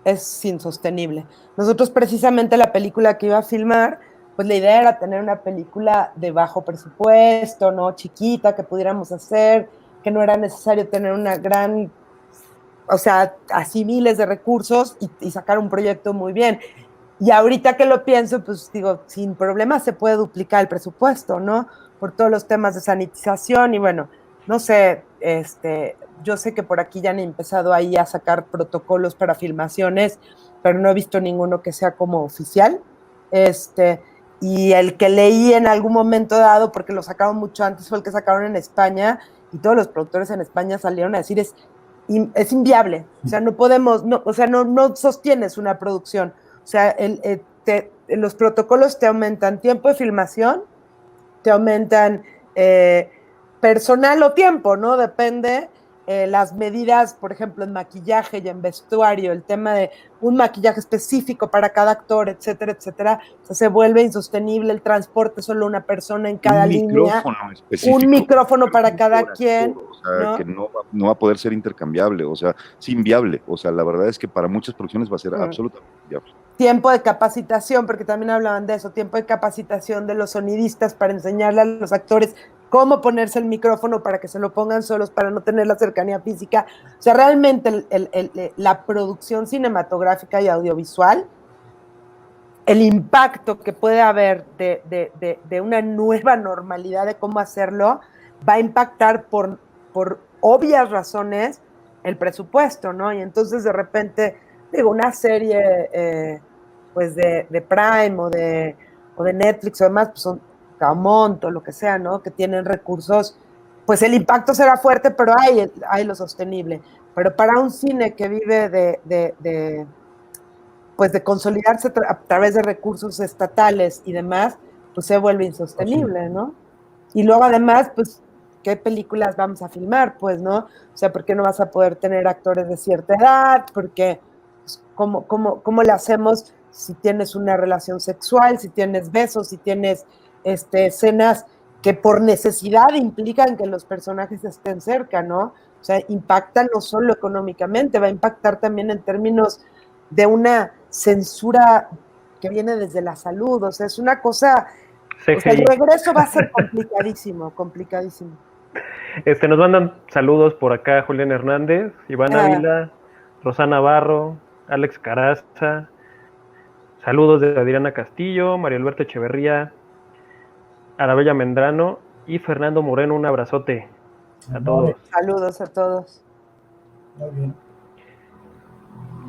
es insostenible. Nosotros precisamente la película que iba a filmar, pues la idea era tener una película de bajo presupuesto, ¿no? Chiquita, que pudiéramos hacer, que no era necesario tener una gran, o sea, así miles de recursos y sacar un proyecto muy bien. Y ahorita que lo pienso, pues digo, sin problema se puede duplicar el presupuesto, ¿no? Por todos los temas de sanitización y bueno, no sé, yo sé que por aquí ya han empezado ahí a sacar protocolos para filmaciones, pero no he visto ninguno que sea como oficial. Y el que leí en algún momento dado, porque lo sacaron mucho antes, fue el que sacaron en España y todos los productores en España salieron a decir es inviable, o sea, no podemos, no, o sea, no sostienes una producción. O sea, los protocolos te aumentan tiempo de filmación, te aumentan personal o tiempo, ¿no? Depende las medidas, por ejemplo, en maquillaje y en vestuario, el tema de un maquillaje específico para cada actor, etcétera, etcétera. O sea, se vuelve insostenible el transporte, solo una persona en cada línea. Un micrófono para cada quien. O sea, ¿no? Que no va a poder ser intercambiable, o sea, es inviable. O sea, la verdad es que para muchas producciones va a ser absolutamente inviable. Tiempo de capacitación, porque también hablaban de eso, tiempo de capacitación de los sonidistas para enseñarle a los actores cómo ponerse el micrófono para que se lo pongan solos, para no tener la cercanía física. O sea, realmente la producción cinematográfica y audiovisual, el impacto que puede haber de una nueva normalidad de cómo hacerlo, va a impactar por obvias razones el presupuesto, ¿no? Y entonces de repente, digo, una serie pues de Prime o de Netflix o demás, pues son Gaumont o lo que sea, ¿no? Que tienen recursos, pues el impacto será fuerte, pero hay lo sostenible. Pero para un cine que vive pues de consolidarse a través de recursos estatales y demás, pues se vuelve insostenible, ¿no? Y luego además, pues, ¿qué películas vamos a filmar? Pues, ¿no? O sea, ¿por qué no vas a poder tener actores de cierta edad? Porque, pues, ¿cómo le hacemos si tienes una relación sexual, si tienes besos, si tienes escenas que por necesidad implican que los personajes estén cerca, ¿no? O sea, impacta no solo económicamente, va a impactar también en términos de una censura que viene desde la salud, o sea, es una cosa, o sea, el regreso va a ser complicadísimo, complicadísimo. Nos mandan saludos por acá Julián Hernández, Iván Ávila, Rosana Navarro, Alex Caraza, saludos de Adriana Castillo, María Alberto Echeverría, Arabella Mendrano y Fernando Moreno, un abrazote a todos. Saludos a todos. Muy bien.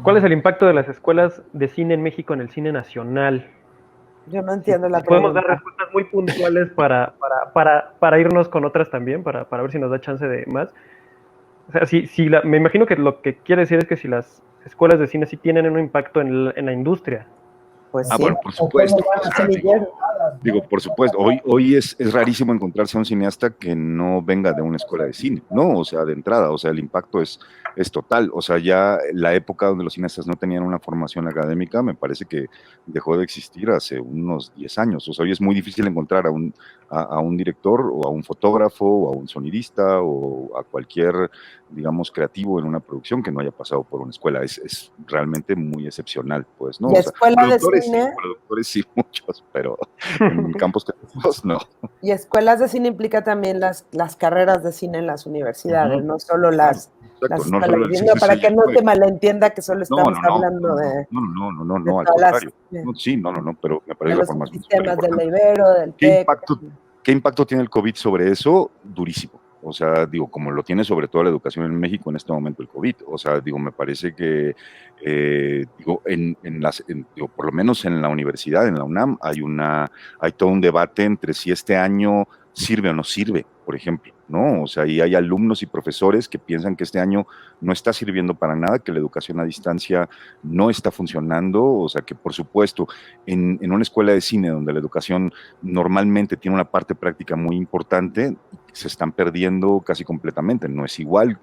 ¿Cuál es el impacto de las escuelas de cine en México en el cine nacional? Yo no entiendo la pregunta. Podemos dar respuestas muy puntuales para irnos con otras también, para ver si nos da chance de más. O sea, me imagino que lo que quiere decir es que si las escuelas de cine sí tienen un impacto en la industria. Pues Ah, sí. bueno, por supuesto. ¿Cómo van a ser limitadas, no? Digo, por supuesto, hoy es rarísimo encontrarse a un cineasta que no venga de una escuela de cine, ¿no? O sea, de entrada, o sea, el impacto es total. O sea, ya la época donde los cineastas no tenían una formación académica, me parece que dejó de existir hace unos 10 años. O sea, hoy es muy difícil encontrar a un director o a un fotógrafo o a un sonidista o a cualquier, digamos, creativo en una producción que no haya pasado por una escuela. Es realmente muy excepcional, pues, ¿no? Y O sea, escuela de cine, productores sí, muchos, pero en campos creativos no. y escuelas de cine implica también las carreras de cine en las universidades, Ujú, no solo claro, las exacto, no escuelas solo de el cine, para CCC y que el no se CUEC. malentienda que solo No, estamos no, no, hablando de no, al todas las, contrario. No, sí, no, pero me de parece la los formación súper sistemas del importante. Ibero, del ¿Qué TEC. impacto, ¿Qué impacto tiene el COVID sobre eso? Durísimo. O sea, digo, como lo tiene sobre todo la educación en México en este momento el COVID. O sea, digo, me parece que, digo, digo, por lo menos en la universidad, en la UNAM, hay todo un debate entre si este año sirve o no sirve, por ejemplo, ¿no? O sea, y hay alumnos y profesores que piensan que este año no está sirviendo para nada, que la educación a distancia no está funcionando. O sea, que por supuesto, en una escuela de cine donde la educación normalmente tiene una parte práctica muy importante, se están perdiendo casi completamente. No es igual,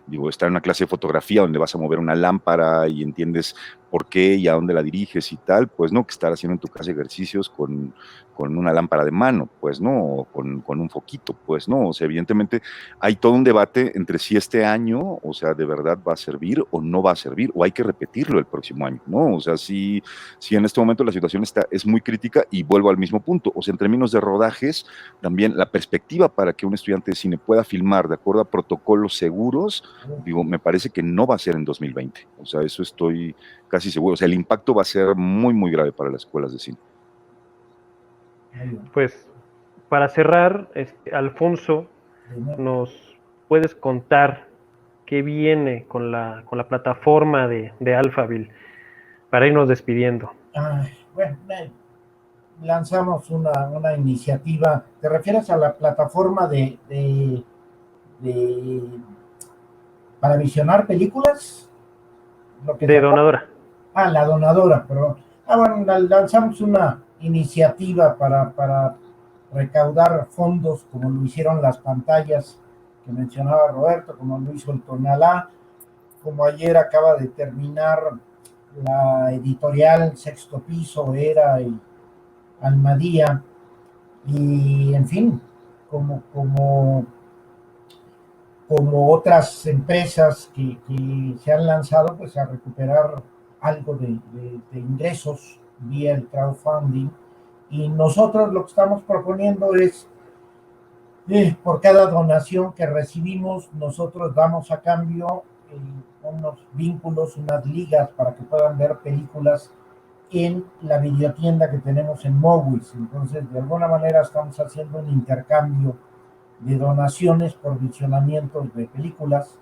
digo, estar en una clase de fotografía donde vas a mover una lámpara y entiendes por qué y a dónde la diriges y tal, pues no, que estar haciendo en tu casa ejercicios con una lámpara de mano, pues no, o con un foquito, pues no. O sea, evidentemente hay todo un debate entre si este año, o sea, de verdad va a servir o no va a servir, o hay que repetirlo el próximo año, ¿no? O sea, sí, en este momento la situación es muy crítica y vuelvo al mismo punto. O sea, en términos de rodajes, también la perspectiva para que un estudiante de cine pueda filmar de acuerdo a protocolos seguros, digo, me parece que no va a ser en 2020. O sea, eso estoy casi seguro. O sea, el impacto va a ser muy, muy grave para las escuelas de cine. Pues para cerrar, Alfonso, ¿nos puedes contar qué viene con la plataforma de Alphaville para irnos despidiendo? Bueno, lanzamos una iniciativa. ¿Te refieres a la plataforma de para visionar películas? Lo que De Donadora. La donadora, perdón. Bueno, lanzamos una iniciativa para recaudar fondos, como lo hicieron las pantallas que mencionaba Roberto, como lo hizo el Tonalá, como ayer acaba de terminar la editorial Sexto Piso, Era y Almadía, y en fin, como otras empresas que se han lanzado pues a recuperar algo de ingresos vía el crowdfunding. Y nosotros lo que estamos proponiendo es, por cada donación que recibimos, nosotros damos a cambio unos vínculos, unas ligas para que puedan ver películas en la videotienda que tenemos en Mowis. Entonces, de alguna manera estamos haciendo un intercambio de donaciones por visionamientos de películas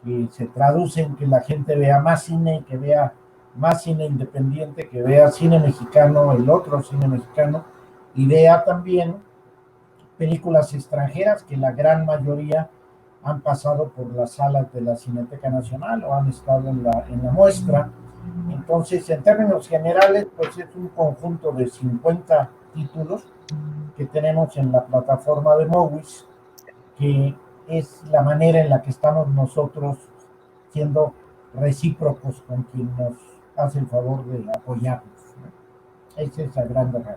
que se traducen que la gente vea más cine, que vea más cine independiente, que vea cine mexicano, el otro cine mexicano, y vea también películas extranjeras que la gran mayoría han pasado por las salas de la Cineteca Nacional o han estado en la muestra. Entonces, en términos generales, pues es un conjunto de 50 títulos que tenemos en la plataforma de Mowis, que es la manera en la que estamos nosotros siendo recíprocos con quien nos hace el favor de apoyarnos, ¿no? Esa es la gran verdad.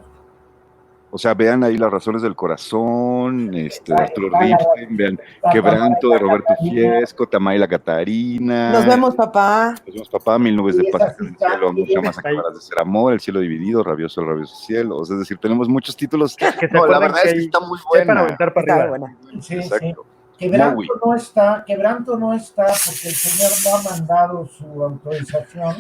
O sea, vean ahí Las Razones del Corazón, Arturo Ripstein, vean Quebranto de Roberto Fiesco, Tamay la Catarina. Nos vemos, papá. Nos vemos, papá, Mil nubes de paz en el cielo, Sí, nunca más acabarás de ser amor, El cielo dividido, Rabioso el rabioso cielo. O sea, es decir, tenemos muchos títulos. Que se No, la acuerden verdad es que está muy hay para buena. aventar para Está arriba. buena. Sí, Exacto. Quebranto no está porque el señor no ha mandado su autorización.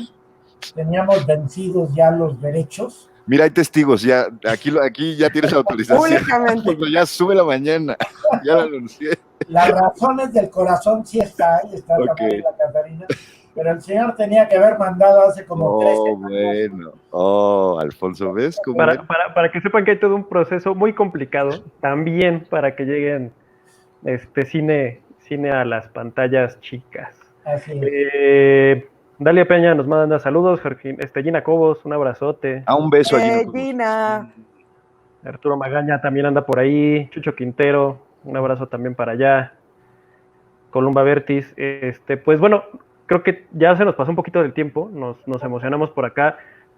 Teníamos vencidos ya los derechos. Mira, hay testigos, ya, aquí ya tienes la autorización. Públicamente. Ya sube la mañana, ya lo anuncié. Las Razones del Corazón sí está ahí, está también la Catarina, pero el señor tenía que haber mandado hace como 3 semanas. Bueno. Alfonso, ¿ves cómo? Para que sepan que hay todo un proceso muy complicado, también para que lleguen cine cine a las pantallas chicas. Así es. Dalia Peña nos manda saludos, Gina Cobos, un abrazote. Un beso a Gina. Gina. Arturo Magaña también anda por ahí, Chucho Quintero, un abrazo también para allá. Columba Vertis, pues bueno, creo que ya se nos pasó un poquito del tiempo, nos emocionamos por acá.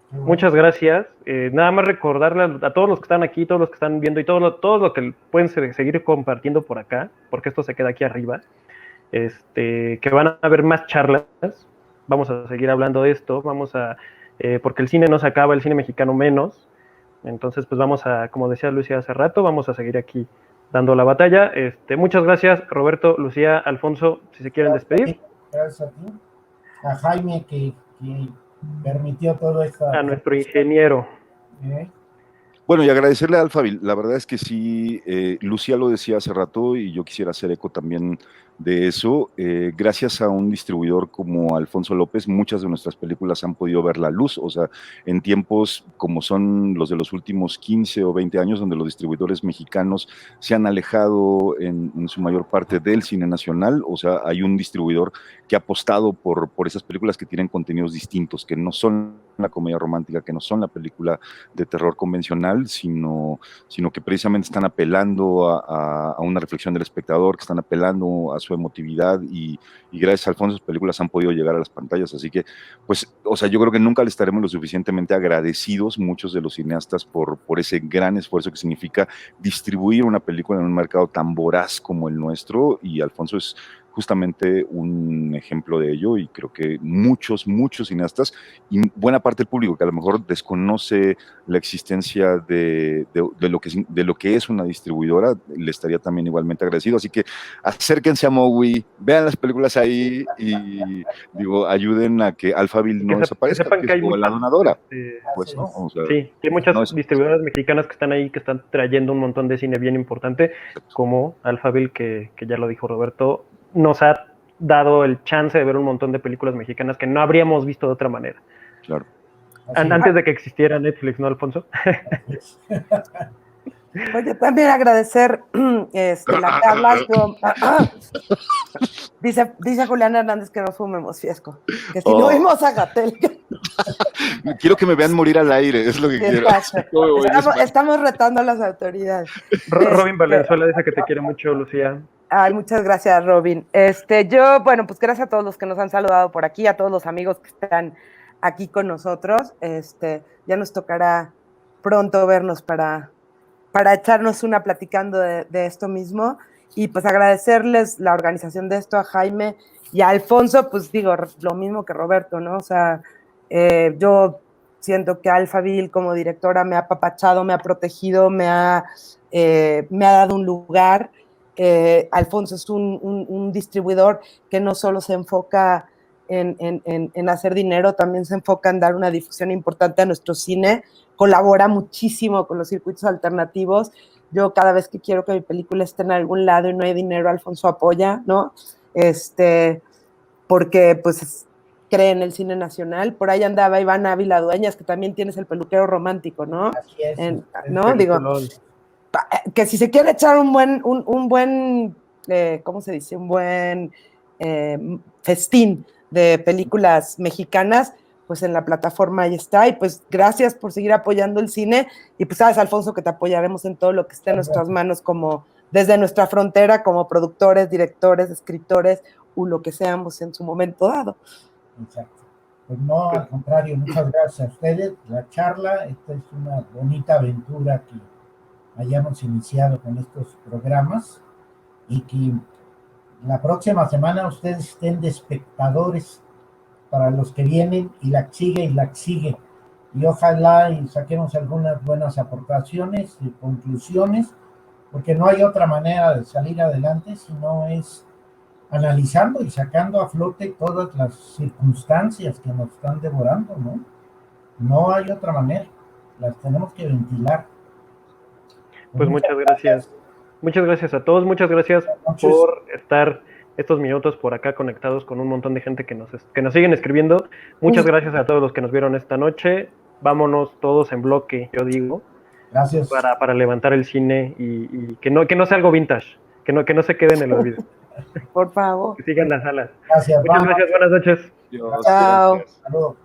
Muchas gracias. Nada más recordarle a todos los que están aquí, todos los que están viendo y todos los que pueden seguir compartiendo por acá, porque esto se queda aquí arriba, que van a haber más charlas. Vamos a seguir hablando de esto, porque el cine no se acaba, el cine mexicano menos. Entonces, pues vamos a, como decía Lucía hace rato, vamos a seguir aquí dando la batalla. Muchas gracias, Roberto, Lucía, Alfonso, si se quieren despedir. Gracias a ti. A Jaime que permitió todo esto. A nuestro ingeniero. Bueno, y agradecerle a Alphaville. La verdad es que sí, Lucía lo decía hace rato y yo quisiera hacer eco también de eso. Gracias a un distribuidor como Alfonso López, muchas de nuestras películas han podido ver la luz, o sea, en tiempos como son los de los últimos 15 o 20 años, donde los distribuidores mexicanos se han alejado en su mayor parte del cine nacional, o sea, hay un distribuidor que ha apostado por esas películas que tienen contenidos distintos, que no son la comedia romántica, que no son la película de terror convencional, sino que precisamente están apelando a una reflexión del espectador, que están apelando a su emotividad y gracias a Alfonso sus películas han podido llegar a las pantallas, así que pues, o sea, yo creo que nunca le estaremos lo suficientemente agradecidos muchos de los cineastas por ese gran esfuerzo que significa distribuir una película en un mercado tan voraz como el nuestro, y Alfonso es justamente un ejemplo de ello, y creo que muchos cineastas y buena parte del público que a lo mejor desconoce la existencia de lo que es una distribuidora, le estaría también igualmente agradecido, así que acérquense a Mowi, vean las películas ahí y digo, ayuden a que Alphaville no desaparezca, sepan que hay la donadora. Pues, ¿no? O sea, sí, hay muchas distribuidoras mexicanas que están ahí, que están trayendo un montón de cine bien importante, como Alphaville, que ya lo dijo Roberto, nos ha dado el chance de ver un montón de películas mexicanas que no habríamos visto de otra manera. Claro. Antes de que existiera Netflix, ¿no, Alfonso? Oye, también agradecer la charla. Dice Julián Hernández que no fumemos fiesco, que si no vimos a Gatell. Quiero que me vean morir al aire, es lo que quiero. Estamos retando a las autoridades. Robin Valenzuela dice que te quiere mucho, Lucía. Ay, muchas gracias, Robin. Yo, bueno, pues gracias a todos los que nos han saludado por aquí, a todos los amigos que están aquí con nosotros. Ya nos tocará pronto vernos para echarnos una platicando de esto mismo, y pues agradecerles la organización de esto a Jaime y a Alfonso, pues digo, lo mismo que Roberto, ¿no? O sea, yo siento que Alphaville como directora me ha apapachado, me ha protegido, me ha dado un lugar. Alfonso es un distribuidor que no solo se enfoca en hacer dinero, también se enfoca en dar una difusión importante a nuestro cine, colabora muchísimo con los circuitos alternativos. Yo cada vez que quiero que mi película esté en algún lado y no hay dinero, Alfonso apoya, ¿no? Porque pues cree en el cine nacional. Por ahí andaba Iván Ávila Dueñas, que también tienes el peluquero romántico, ¿no? Así es. ¿No? Digo, que si se quiere echar un buen ¿cómo se dice? Un buen festín de películas mexicanas, pues en la plataforma ahí está, y pues gracias por seguir apoyando el cine, y pues sabes, Alfonso, que te apoyaremos en todo lo que esté en nuestras manos, como desde nuestra frontera, como productores, directores, escritores, o lo que seamos en su momento dado. Exacto. Pues no, al contrario, muchas gracias a ustedes, la charla, esta es una bonita aventura que hayamos iniciado con estos programas, y que la próxima semana ustedes estén de espectadores para los que vienen, y la sigue, y ojalá y saquemos algunas buenas aportaciones y conclusiones, porque no hay otra manera de salir adelante si no es analizando y sacando a flote todas las circunstancias que nos están devorando, ¿no? No hay otra manera, las tenemos que ventilar. Pues muchas gracias. Muchas gracias a todos, muchas gracias por estar estos minutos por acá conectados con un montón de gente que nos siguen escribiendo. Muchas gracias a todos los que nos vieron esta noche. Vámonos todos en bloque, yo digo. Gracias. Para levantar el cine y que no sea algo vintage, que no se quede en el olvido. Por favor. Que sigan las salas. Gracias. Muchas Vamos. gracias, buenas noches. Dios, Chao. gracias. Hasta luego.